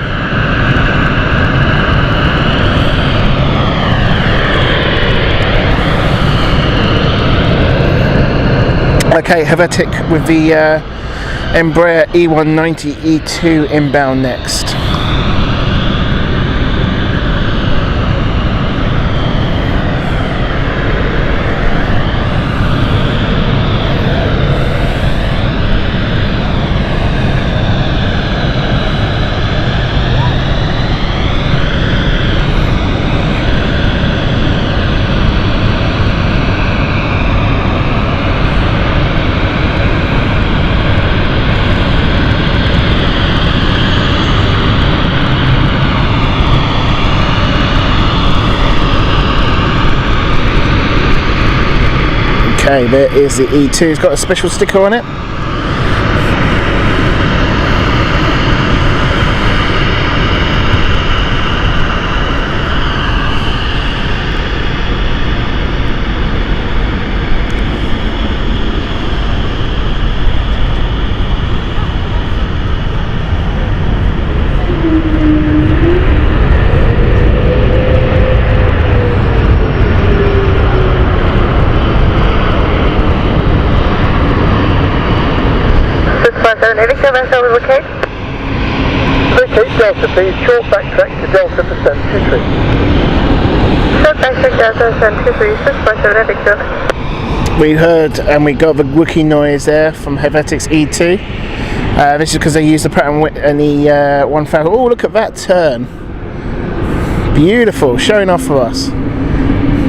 Okay, Helvetic with the Embraer E190 E2 inbound next. Okay, there is the E2. It's got a special sticker on it. Okay, Delta please, short backtrack to Delta for 723. Short backtrack Delta 723, 657 Victor. We heard and we got the Wookiee noise there from Helvetic's E2. This is because they used the Pratt & Whitney 1000. Oh, look at that turn. Beautiful, showing off for us.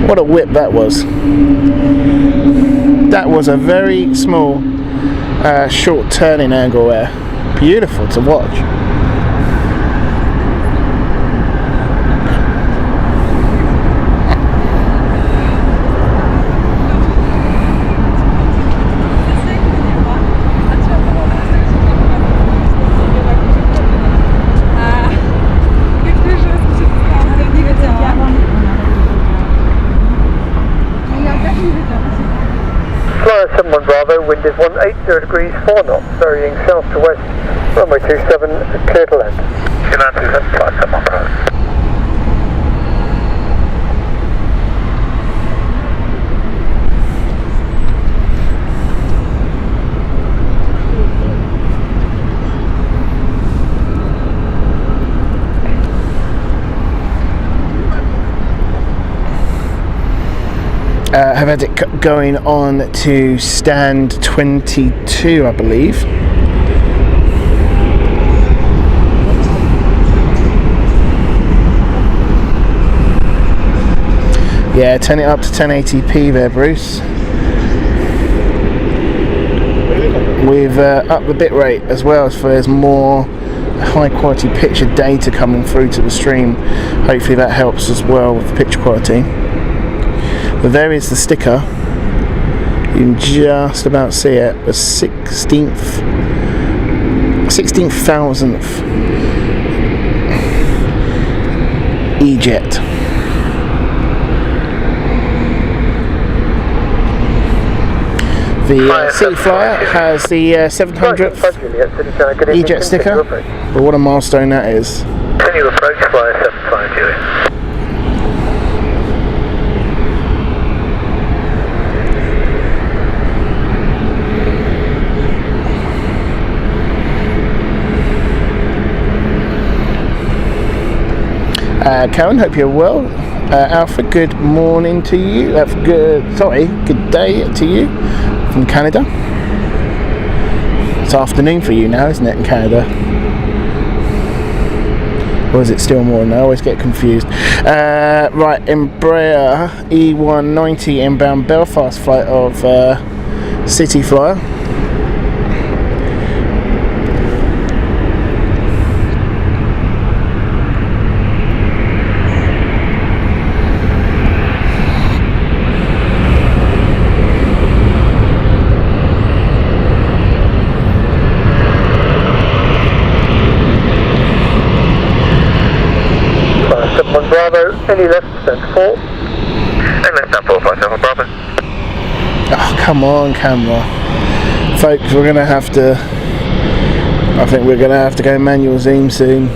What a whip that was. That was a very small short turning angle there. Beautiful to watch. Bravo, wind is 180 degrees 4 knots, varying south to west, runway 27, clear to land. United 27, flight 7 Bravo. Helvetic going on to stand 22, I believe. Yeah, turn it up to 1080p there, Bruce. We've upped the bitrate as well, so there's more high quality picture data coming through to the stream. Hopefully that helps as well with the picture quality. But there is the sticker. You can just about see it. The 16,000th E-Jet. The City Flyer has the 700th E-Jet sticker, but what a milestone that is. Can you approach Flyer 75 Juliet? Karen, hope you're well. Alpha, good morning to you. Good day to you from Canada. It's afternoon for you now, isn't it, in Canada? Or is it still morning? I always get confused. Right, Embraer E190 inbound Belfast flight of City Flyer. Any left, stand 4. And left, stand 4, 57 Bravo. Oh, come on, camera. Folks, we're going to have to... I think we're going to have to go manual zoom soon.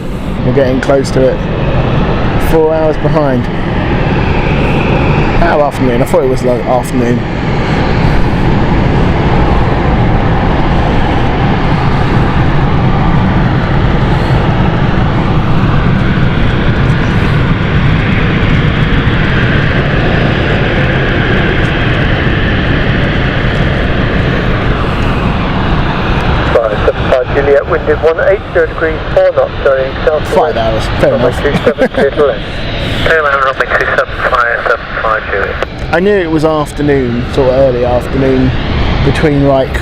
We're getting close to it. 4 hours behind. Oh, afternoon. I thought it was like afternoon. Juliet, winded 180 degrees, 4 knots, turning south. 5 hours, fair enough. 27 clear to left. Runway 275 Juliet. I knew it was afternoon, sort of early afternoon, between like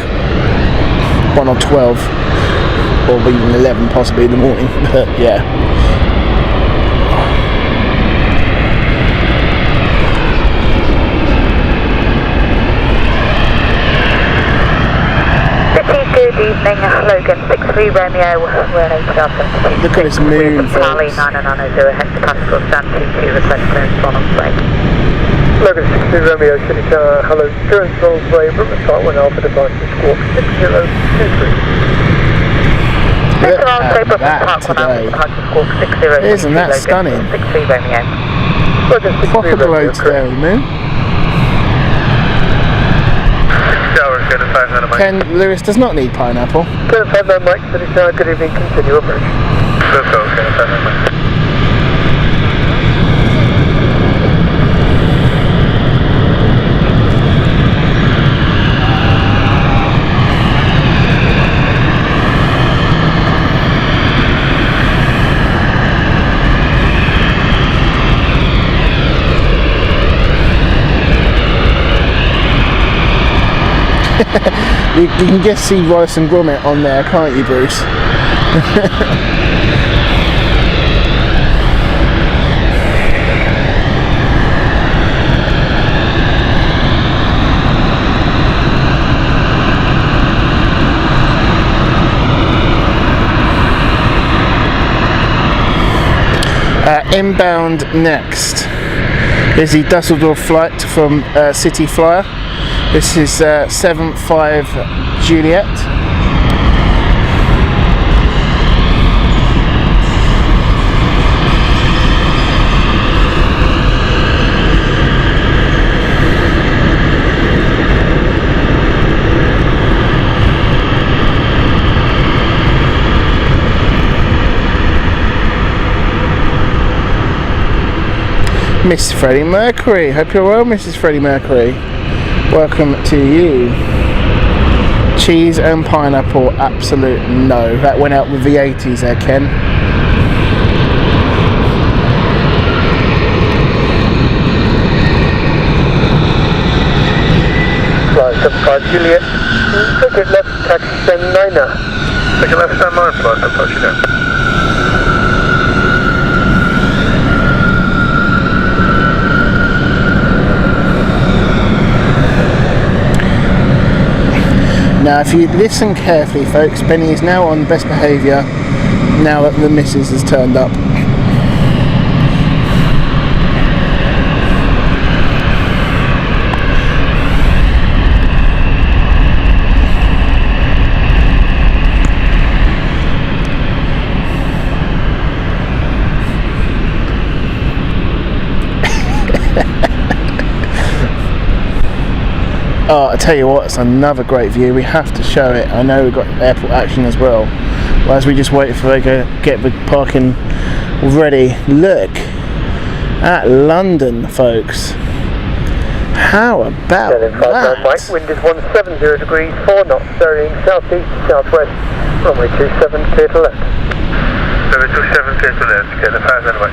1 or 12, or even 11 possibly in the morning, but yeah. Good evening, Logan 63 Romeo, we're an ATR 72. Look at this moon, Charlie folks. 9990, hectopascal stand 22, request clearance on break. Logan 62 Romeo, City Tower, hello, clearance on way, Brooklyn Flight 1 Alpha, departure squawk 6023. Look at that today. Isn't that stunning? 63 Romeo. Logan 63 Proper glow Romeo, today on the moon. Ken Lewis does not need pineapple. Good 59 Mike, City Tower, good evening, continue approach. Good go, good 59 Mike. You can just see Rice and Gromit on there, can't you, Bruce? Inbound next is the Dusseldorf flight from City Flyer. This is 75 Juliet. Miss Freddie Mercury, hope you're well, Mrs. Freddie Mercury. Welcome to you. Cheese and pineapple, absolute no. That went out with the 80s there, Ken. 875 Juliet. Ticket left, taxi stand 9er. Ticket left, stand 9, flight, approach you down. Now, if you listen carefully, folks, Benny is now on best behaviour now that the missus has turned up. Oh, I tell you what, it's another great view. We have to show it. I know we've got airport action as well. As we just wait for to get the parking ready. Look at London, folks. How about that? Mike, wind is 170 degrees, 4 knots, varying southeast to southwest. Runway 27, clear to left. Runway 27, clear to left. Get the 5 runway.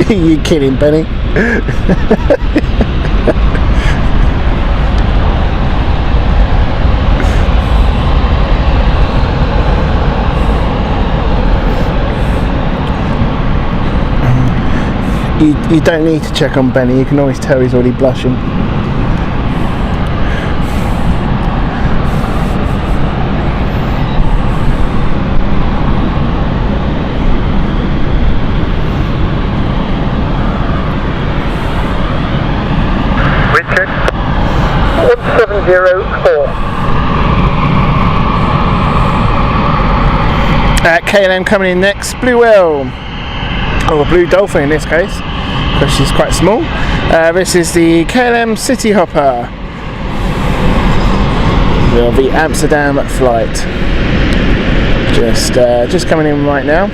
You kidding, Benny? You don't need to check on Benny. You can always tell he's already blushing. KLM coming in next, Blue Whale, or Blue Dolphin in this case, because she's quite small. This is the KLM City Hopper, the Amsterdam flight. Just coming in right now.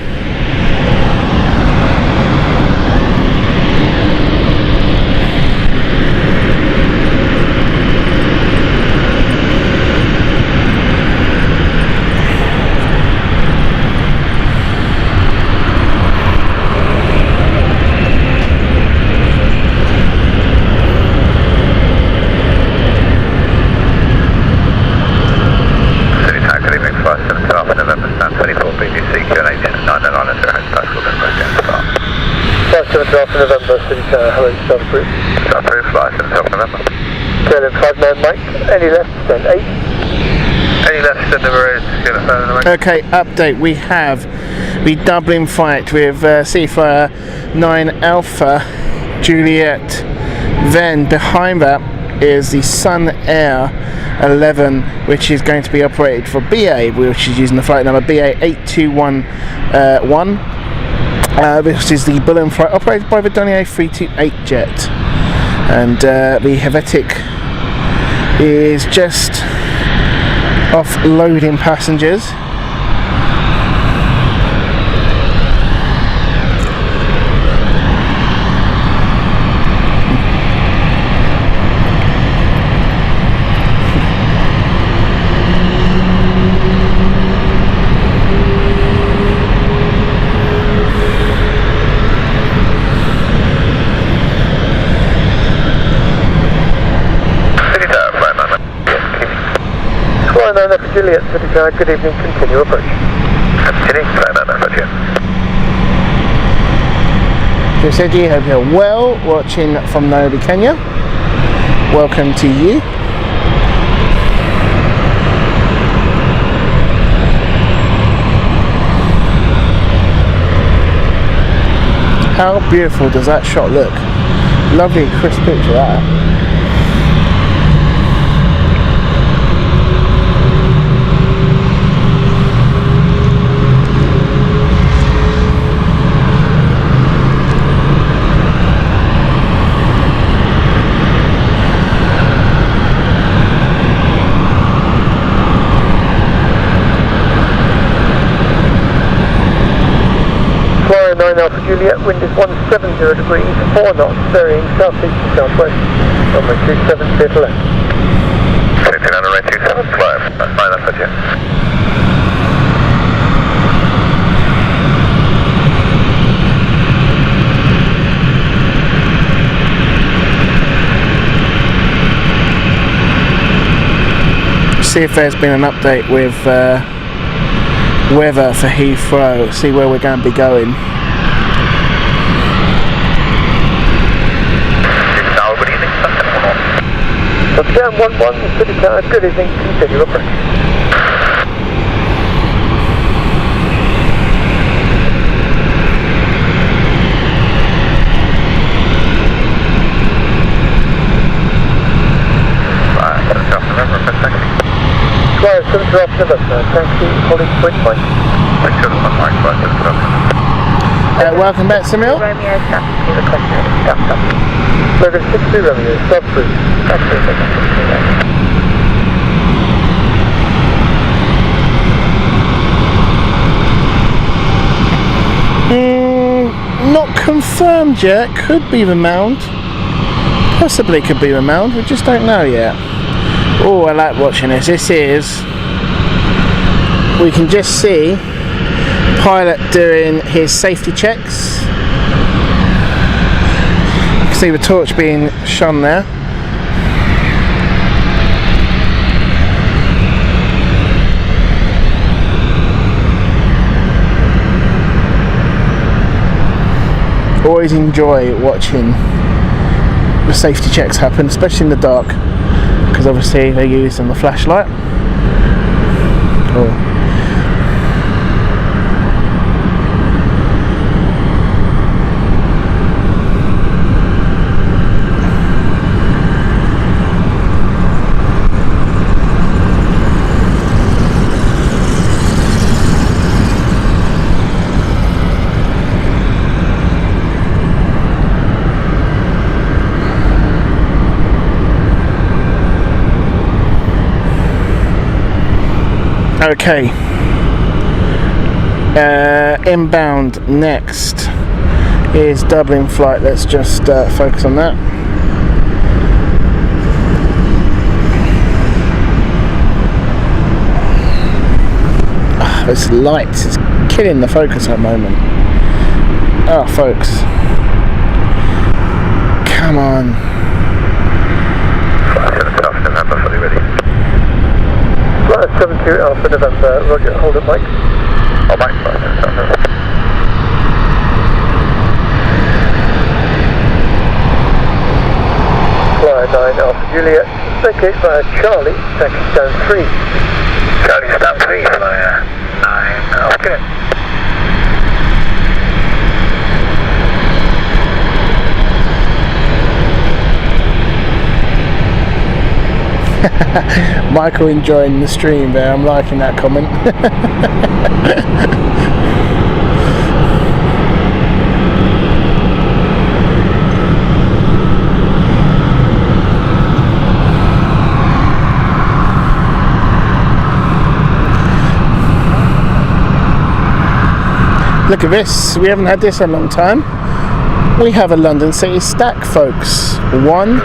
November, City Tower, hello, start approved. Start approved, flight 7 November. KLM 59 Mike, any left, stand 8. Any left, stand number 8, Okay, update, we have the Dublin flight with Seaflyer 9 Alpha Juliet. Then behind that is the Sun Air 11, which is going to be operated for BA, which is using the flight number BA 8211. This is the Bullen flight operated by the Donier 328 jet, and the Helvetic is just offloading passengers. Juliet, City Tower, good evening, continue approach. Continue, flight approach. Just said you hope you're well, watching from Nairobi, Kenya. Welcome to you. How beautiful does that shot look? Lovely crisp picture that. 9 Alpha Juliet, wind is 170 degrees, 4 knots, varying southeast to southwest. Runway 27, clear to left. 16 runway 27, left. That's fine, that's it, yeah. See if there's been an update with weather for Heathrow, see where we're going to be going. Good evening, Touchdown 11, City Tower, good evening, continue approach. Square 7 off November, taxi, holding point point. Welcome back, Samuel. Romeo, stop. You requested stop, stop. Logan 62 Romeo, stop through. Taxi, Not confirmed yet. Could be the Mound. Possibly could be the Mound. We just don't know yet. Oh, I like watching this. This is, we can just see pilot doing his safety checks. You can see the torch being shone there. Always enjoy watching the safety checks happen, especially in the dark, because obviously they're using the flashlight. Oh. Okay, inbound next is Dublin flight. Let's just focus on that. Oh, this light is killing the focus at the moment. Oh, folks, come on. November, fully ready. 72 Alpha November, Roger, hold it, Mike. Oh, Mike, Fly 9 Alpha Juliet, vacate via Charlie, taxi down 3. Charlie, stop 3, flyer 9 Alpha. Michael enjoying the stream there. I'm liking that comment. Look at this. We haven't had this in a long time. We have a London City stack, folks. 1,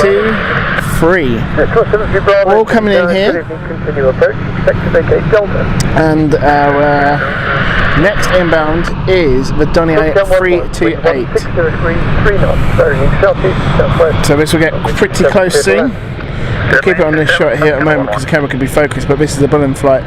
2, 3. All coming in here. And our next inbound is the Donier 328. So this will get pretty close soon. We'll keep it on this shot here at the moment because the camera can be focused, but this is the Bullen flight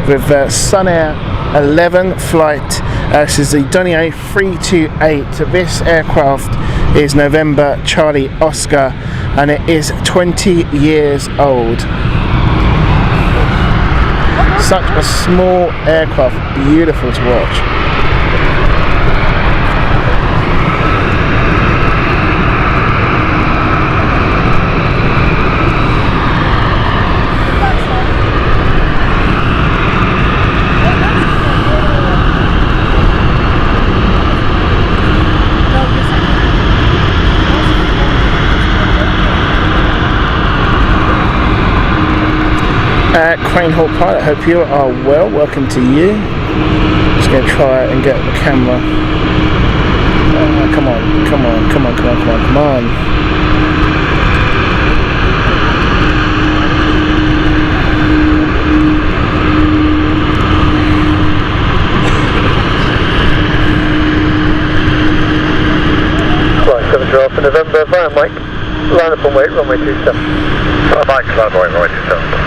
with Sun Air 11 flight. This is the Donier 328. This aircraft is November Charlie Oscar and it is 20 years old. Such a small aircraft, beautiful to watch. Crane Hall pilot, hope you are well. Welcome to you. Just going to try and get the camera. Come on. Right, 7 for November, Brian Mike, line up and wait, runway 27. Mike, line up and wait, runway 27.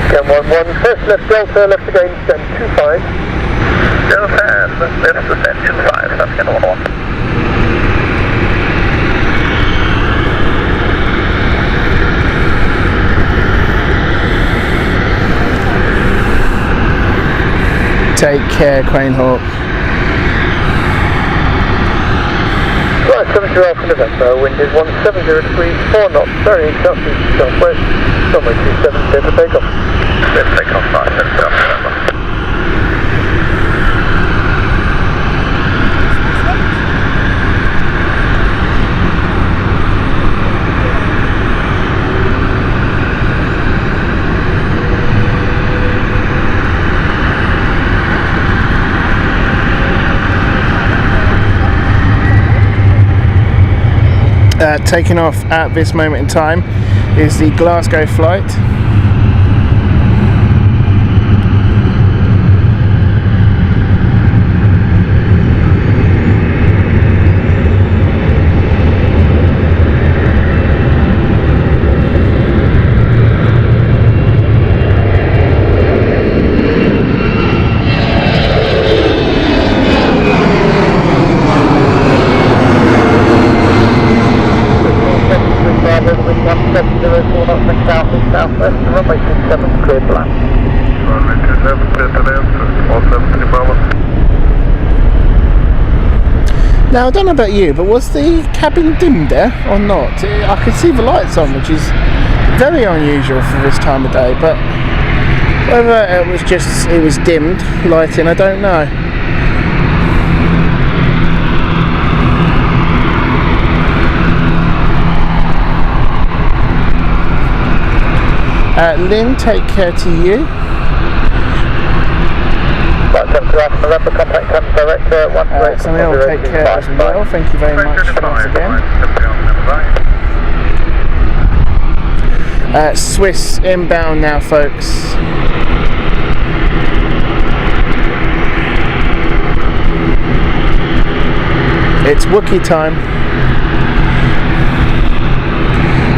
Scan 11, first left delta, left again, stand 25. Delta, left descent 25, that's scan 11. Take care, Crane Hawk. Right, 70 Alpha November, wind is 170 degrees, 4 knots, very southeast, southwest, runway 27, clear for takeoff. Clear for takeoff, right, 70 Alpha November. Taking off at this moment in time is the Glasgow flight. Southwest, runway 27, clear to land. Runway 27, clear to land, 473 Bravo. Now I don't know about you, but was the cabin dimmed there or not? I could see the lights on, which is very unusual for this time of day, but whether it was dimmed lighting, I don't know. Lynn, take care to you. Right, 7 to Alpha November, contact Thames Director, 128. Samuel, take care as well. Thank you very much once again. Swiss inbound now, folks. It's Wookiee time.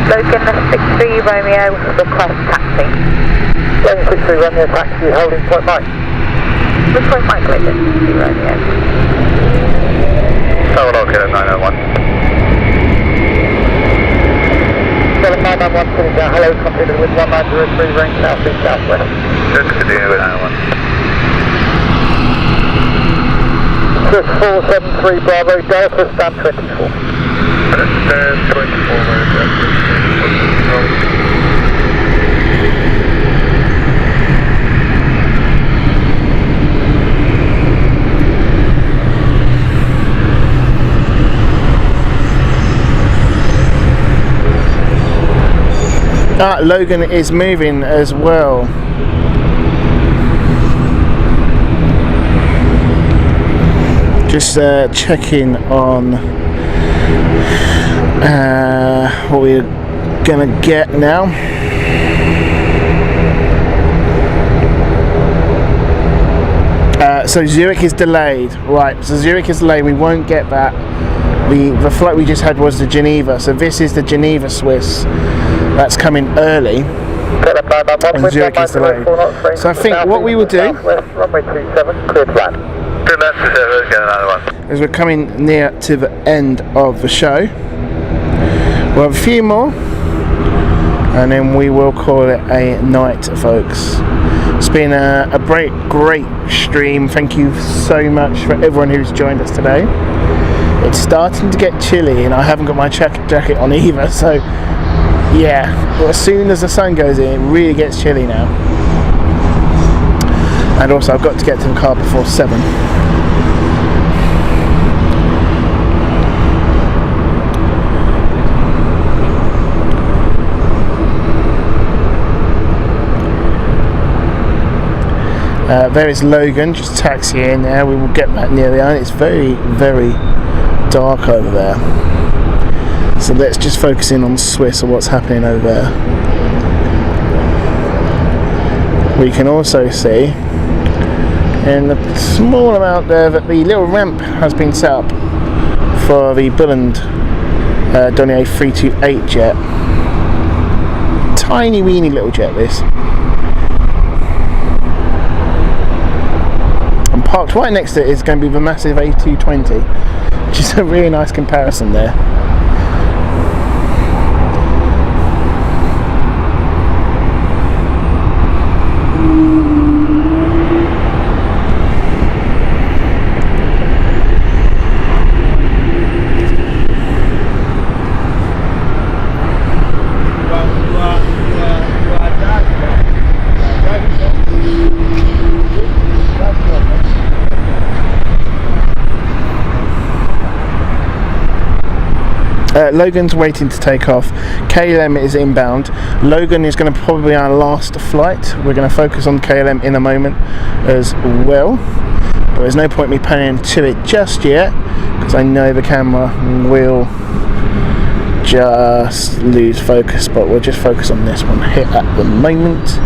Logan 63 Romeo, request taxi. Logan 63 Romeo, taxi, holding Point Mike. Which Point Mike, Logan 63 Romeo? Tower located 901. 7991 sitting down, hello, completed with 1903, range southeast, southwest. Good, continue with 901. Swiss 473 Bravo, Delta, stand 24. Stand 24, Logan is moving as well. Just checking on what we're gonna get now. So Zurich is delayed, right? So Zurich is delayed. We won't get that. The flight we just had was to Geneva, so this is the Geneva Swiss. That's coming early. And Zurich is delayed. So I think what we will do is we're coming near to the end of the show. We'll have a few more and then we will call it a night, folks. It's been a great stream. Thank you so much for everyone who's joined us today. It's starting to get chilly and I haven't got my jacket on either, so yeah, well, as soon as the sun goes in, it really gets chilly now. And also I've got to get to the car before 7. There is Logan just taxiing there. We will get back near the end. It's very, very dark over there. So let's just focus in on Swiss and what's happening over there. We can also see in the small amount there that the little ramp has been set up for the Bulland Dornier 328 jet. Tiny weeny little jet this. And parked right next to it is going to be the massive A220, which is a really nice comparison there. Logan's waiting to take off. KLM is inbound. Logan is going to probably be our last flight. We're going to focus on KLM in a moment as well. But there's no point me panning to it just yet because I know the camera will just lose focus. But we'll just focus on this one here at the moment.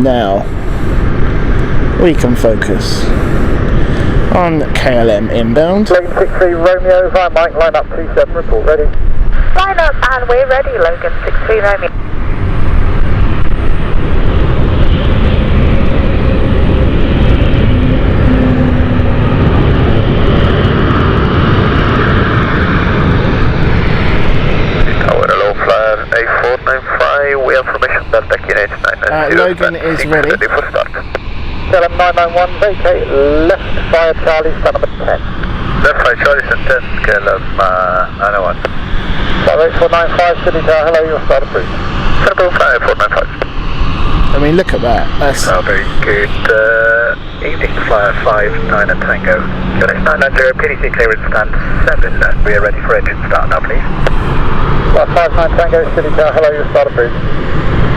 Now we can focus on KLM inbound. Logan 63 Romeo via Mike, line up 27, report ready. Line up and we're ready, Logan 63 Romeo. Tower low flyer A495, we have permission that deck unit 990. Logan is ready. Ready for start. KLM 991, vacate left fire Charlie, stand number 10. Left fire Charlie, stand 10, KLM 991. Flight 495, City Tower, hello, your start approved. Central fire 495. I mean, look at that. That's Very good evening, flyer 59 and Tango. Unit 990, PDC clearance stand 7, we are ready for engine start now, please. Flight 59 Tango, City Tower, hello, your start approved.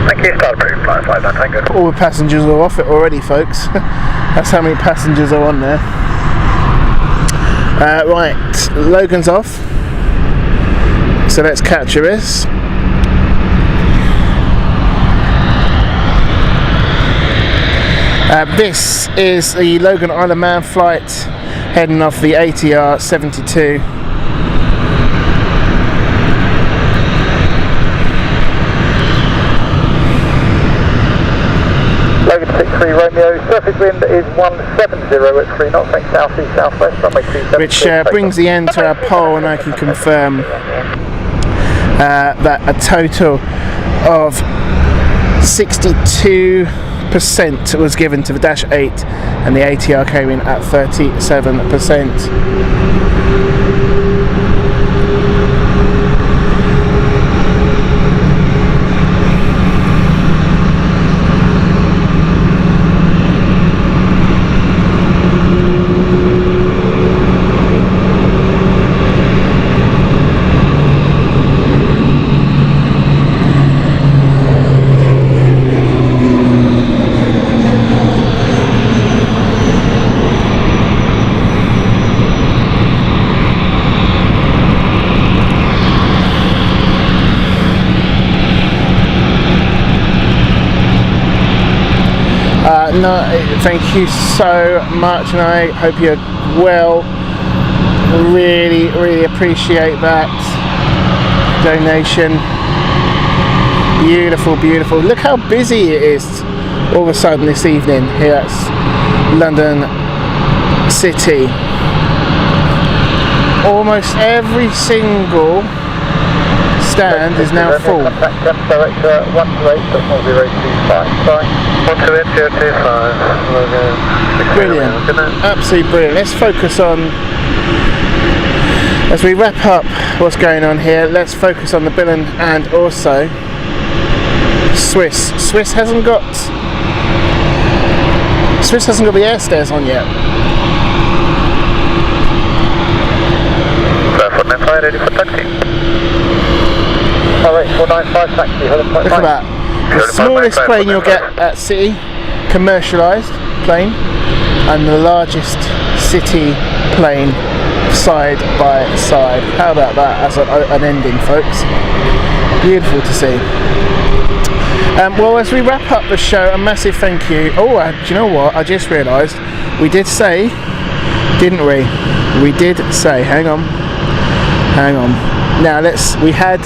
Thank you, start approved, flyer 59 Tango. all the passengers are off it already, folks. That's how many passengers are on there. Right, Logan's off. So let's capture this. This is the Logan Isle of Man flight heading off the ATR 72. Logan 63 Romeo, surface wind is 170 at 3 knots, thanks southeast southwest, runway 27. Which brings the end to our poll, and I can confirm that a total of 62% was given to the Dash 8 and the ATR came in at 37%. No, thank you so much, and I hope you're well. Really, really appreciate that donation. Beautiful, beautiful. Look how busy it is all of a sudden this evening here at London City. Almost every single stand is now full. Contact temp director 128.025, sorry. 128.025. Brilliant, absolutely brilliant. Let's focus on, as we wrap up what's going on here, let's focus on the Bulland and also Swiss. Swiss hasn't got the air stairs on yet. Ready for taxi. Alright, 495 taxi, hello. Look at that. The smallest plane you'll get at City, commercialised plane, and the largest City plane side by side. How about that as an ending, folks? Beautiful to see. Well, as we wrap up the show, a massive thank you. Oh, do you know what? I just realised we did say, didn't we? We did say. Hang on. Now we had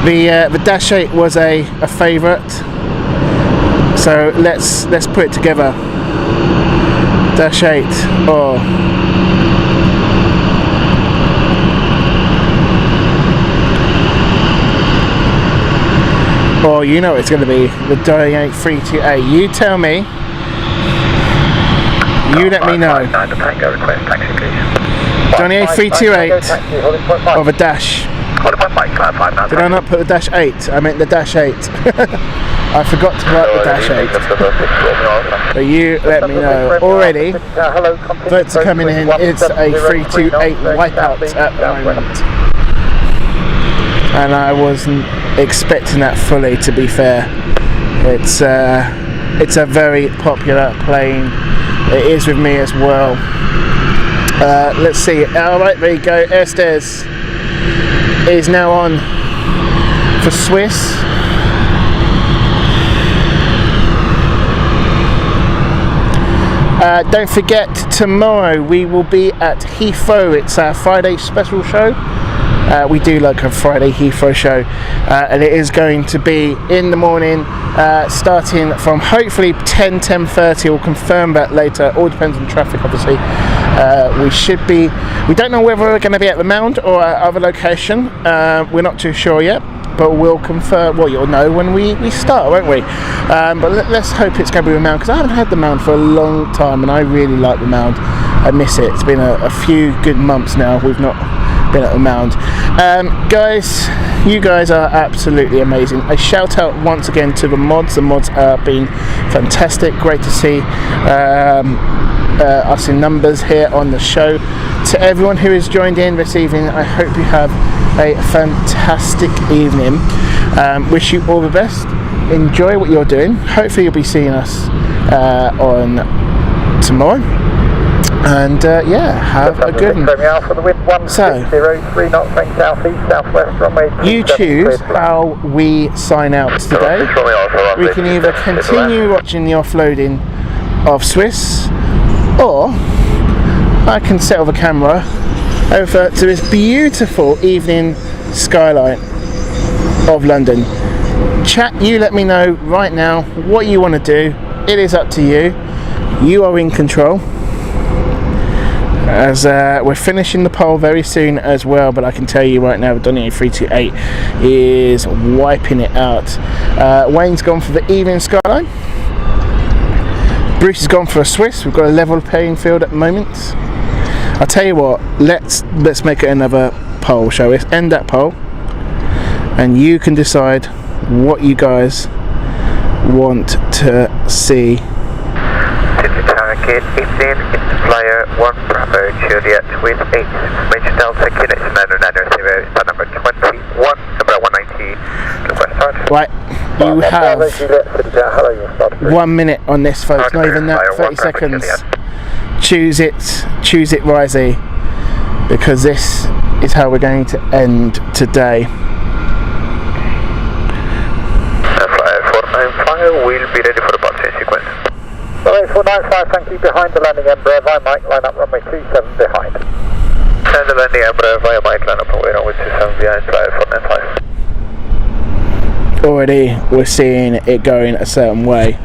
the Dash 8 was a favourite. So let's put it together. Dash 8. Oh, you know it's going to be the Boeing 8328. You tell me. You let me know. Johnny 8328 or the Dash. Did I not put the Dash 8? I meant the Dash 8. I forgot to write the Dash 8. But you let me know. Already, votes are coming in. It's a 328 wipeout at the moment. And I wasn't expecting that fully, to be fair. It's a very popular plane. It is with me as well. Let's see. Alright, there you go. Estes is now on for Swiss. Don't forget, tomorrow we will be at Heathrow. It's our Friday special show. We do like a Friday Heathrow show, and it is going to be in the morning, starting from hopefully 10:30. We'll confirm that later. All depends on traffic, obviously. We don't know whether we're going to be at the Mound or at other location. We're not too sure yet, but we'll confirm. Well, you'll know when we start, won't we? But let's hope it's going to be the Mound, because I haven't had the Mound for a long time, and I really like the Mound. I miss it. It's been a few good months now we've not been at the Mound. Guys, you guys are absolutely amazing. A shout out once again to the mods. The mods have been fantastic. Great to see us in numbers here on the show. To everyone who has joined in this evening, I hope you have a fantastic evening. Wish you all the best. Enjoy what you're doing. Hopefully you'll be seeing us on tomorrow. And have a good one. So, you choose how we sign out today. We can either continue watching the offloading of Swiss, or I can settle the camera over to this beautiful evening skyline of London. Chat, you let me know right now what you want to do. It is up to you. You are in control. As we're finishing the poll very soon as well, but I can tell you right now, the Donny 328 is wiping it out. Wayne's gone for the evening skyline. Bruce has gone for a Swiss. We've got a level playing field at the moment. I'll tell you what, let's make it another poll, shall we? Let's end that poll, and you can decide what you guys want to see. Target 18, flyer 1 Bravo Juliet with 8 Major Delta Kinetic 990, star number 21, number 190, request start. Right, you have 1 minute on this, folks, not even that, 30 seconds. Choose it, Risey, because this is how we're going to end today. Flyer 495 will be ready for the boxing sequence. 495, thank you, behind the landing Embraer via Mike, line up runway 27 behind. And the landing Embraer via Mike, line up runway 27 behind, flyer 495. Already we're seeing it going a certain way.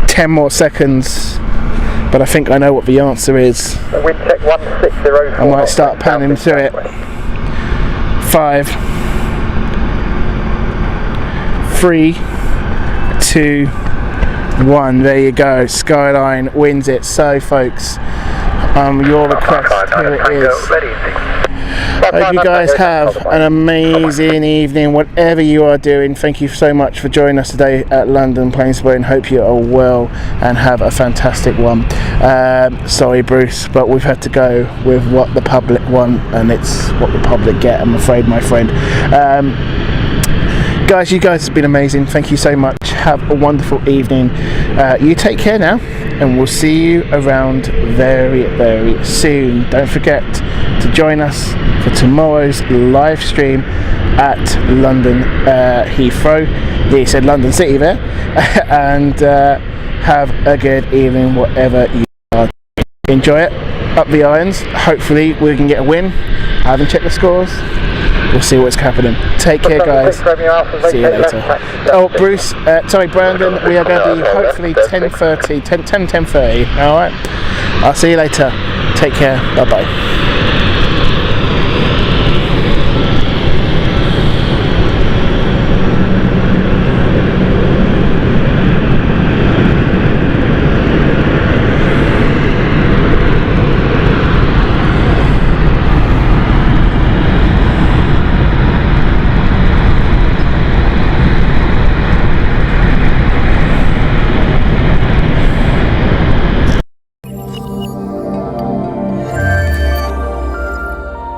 10 more seconds, but I think I know what the answer is. Wind check 1604. I might start panning through it. 5, 3, 2, 1. There you go. Skyline wins it. So, folks, your request, here it is. Hope you guys have an amazing evening, whatever you are doing. Thank you so much for joining us today at London Planespotting. Hope you are well and have a fantastic one. Sorry, Bruce, but we've had to go with what the public want, and it's what the public get, I'm afraid, my friend. Guys, you guys have been amazing. Thank you so much. Have a wonderful evening. You take care now, and we'll see you around very, very soon. Don't forget to join us for tomorrow's live stream at London Heathrow. Yeah, you said London City there. And have a good evening, whatever you are. Enjoy it. Up the irons. Hopefully we can get a win. I haven't checked the scores. We'll see what's happening. Take care, guys. See you later. Oh, Bruce, sorry, Brandon, we are going to be hopefully 10:30. Alright? I'll see you later. Take care. Bye-bye.